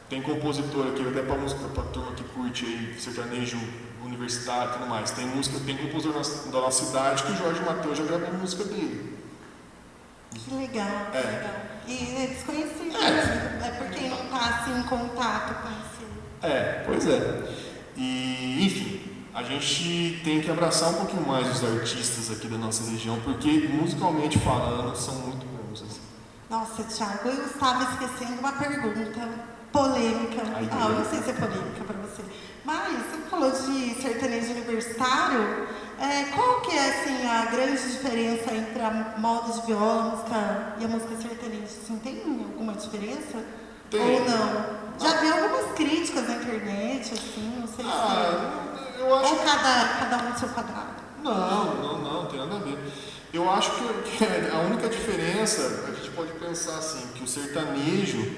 Tem compositor aqui, até para música para a turma que curte aí, sertanejo universitário e tudo mais. Tem compositor da nossa cidade que o Jorge Mateus já gravou música dele. Que legal, que legal. E é desconhecido, é porque não está assim em contato com isso. Pois é. E, enfim, a gente tem que abraçar um pouquinho mais os artistas aqui da nossa região, porque musicalmente falando são muito bons. Assim. Nossa, Thiago, eu estava esquecendo uma pergunta polêmica. Eu não sei se é polêmica para você. Mas você falou de sertanejo universitário. Qual que é assim, a grande diferença entre a moda de viola e a música sertaneja? Assim, tem alguma diferença? Tem. Ou não? Já vi algumas críticas na internet, assim, não sei se... Eu acho ou cada um no seu quadrado? Não tem nada a ver. Eu acho que a única diferença, a gente pode pensar assim, que o sertanejo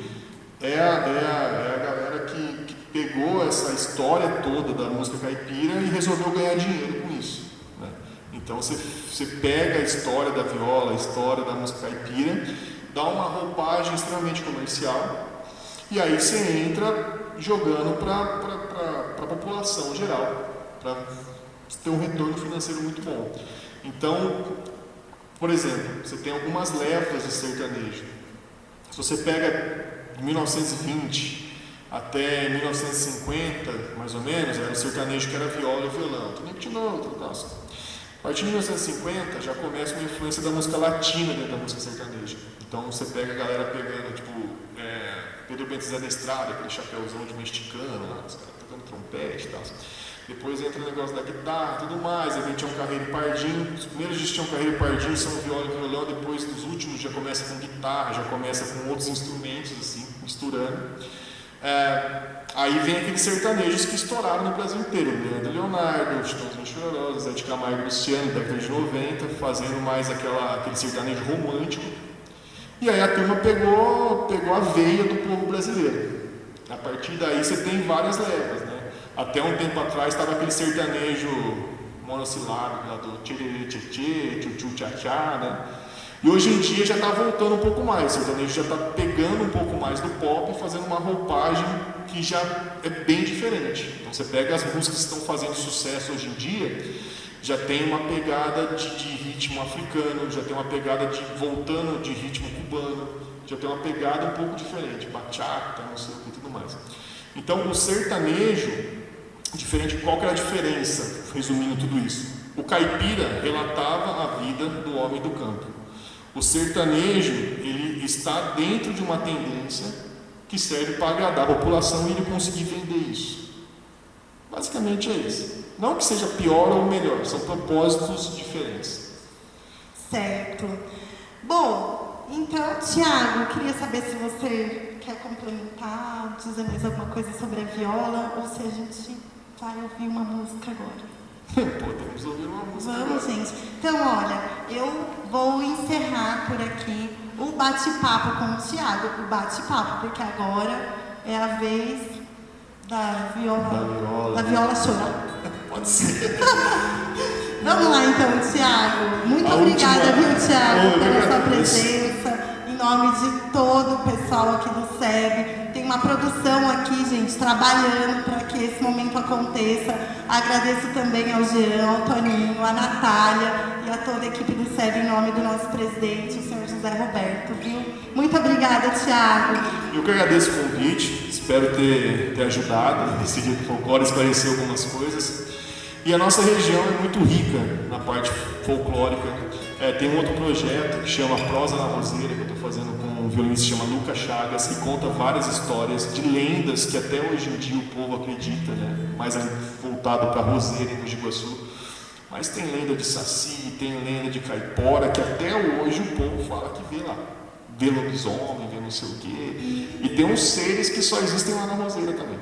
é a galera que pegou essa história toda da música caipira e resolveu ganhar dinheiro com isso. Né? Então você pega a história da viola, a história da música caipira, dá uma roupagem extremamente comercial e aí você entra jogando para a população geral, para ter um retorno financeiro muito bom. Então, por exemplo, você tem algumas levas de sertanejo. Se você pega de 1920 até 1950, mais ou menos, era o sertanejo que era viola e violão. Também continuou, a partir de 1950 já começa uma influência da música latina dentro da música sertaneja. Então você pega a galera pegando, Pedro Bento Zé da Estrada, aquele chapéuzão de mexicano, lá, os caras tocando trompete e tal. Depois entra o negócio da guitarra e tudo mais, aí vem Tião Carreiro e Pardinho. Os primeiros de Tião Carreiro e Pardinho são viola e violão, depois nos últimos já começa com guitarra, já começa com outros instrumentos, assim, misturando. Aí vem aqueles sertanejos que estouraram no Brasil inteiro, Leandro Leonardo, Chitãozinho Chororó, Zé de Camargo e Luciano, década de 90, fazendo mais aquele sertanejo romântico. E aí a turma pegou a veia do povo brasileiro. A partir daí você tem várias levas, né? Até um tempo atrás estava aquele sertanejo monossilábico lá do tchê tchê tchu tchá tchá, né? E hoje em dia já está voltando um pouco mais, o sertanejo já está pegando um pouco mais do pop e fazendo uma roupagem que já é bem diferente. Então você pega as músicas que estão fazendo sucesso hoje em dia, já tem uma pegada de ritmo africano, já tem uma pegada voltando de ritmo cubano, já tem uma pegada um pouco diferente, bachata, não sei o que e tudo mais. Então o sertanejo, diferente, qual que era a diferença, resumindo tudo isso? O caipira relatava a vida do homem do campo. O sertanejo, ele está dentro de uma tendência que serve para agradar a população e ele conseguir vender isso. Basicamente é isso. Não que seja pior ou melhor, são propósitos diferentes. Certo. Bom, então, Tiago, eu queria saber se você quer complementar, dizer mais alguma coisa sobre a viola, ou se a gente vai ouvir uma música agora. Podemos ouvir uma música Vamos, agora. gente. Então, olha, eu vou encerrar por aqui o bate-papo com o Tiago, o bate-papo, porque agora é a vez da viola chorar. Pode ser. Vamos lá então, Tiago. Muito obrigada, viu, Tiago, pela sua presença. Em nome de todo o pessoal aqui do SEB. Tem uma produção aqui, gente, trabalhando para que esse momento aconteça. Agradeço também ao Jean, ao Toninho, à Natália e a toda a equipe do SEB em nome do nosso presidente, o senhor José Roberto, viu? Muito obrigada, Tiago. Eu que agradeço o convite, espero ter ajudado nesse dia do folclore, esclarecer algumas coisas. E a nossa região é muito rica na parte folclórica. Tem um outro projeto que chama Prosa na Roseira, que eu estou fazendo com um violinista que chama Lucas Chagas, que conta várias histórias de lendas que até hoje em dia o povo acredita, né? Mais voltado para a Roseira, em Mogi Guaçu. Mas tem lenda de Saci, tem lenda de Caipora, que até hoje o povo fala que vê lá. Vê lobisomem, vê não sei o quê. E tem uns seres que só existem lá na Roseira também.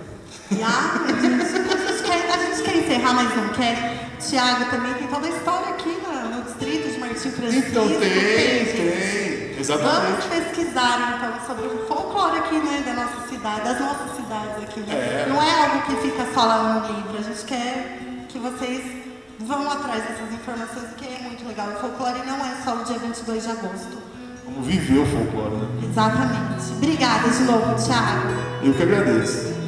A gente quer encerrar, mas não quer. Tiago também tem toda a história aqui no distrito de Martim Francisco. Então tem. Exatamente. Vamos pesquisar então sobre o folclore aqui, né, da nossa cidade, das nossas cidades aqui, né? Não é algo que fica só lá no livro. A gente quer que vocês vão atrás dessas informações, que é muito legal. O folclore não é só o dia 22 de agosto. Vamos viver o folclore, né? Exatamente. Obrigada de novo, Tiago. Eu que agradeço.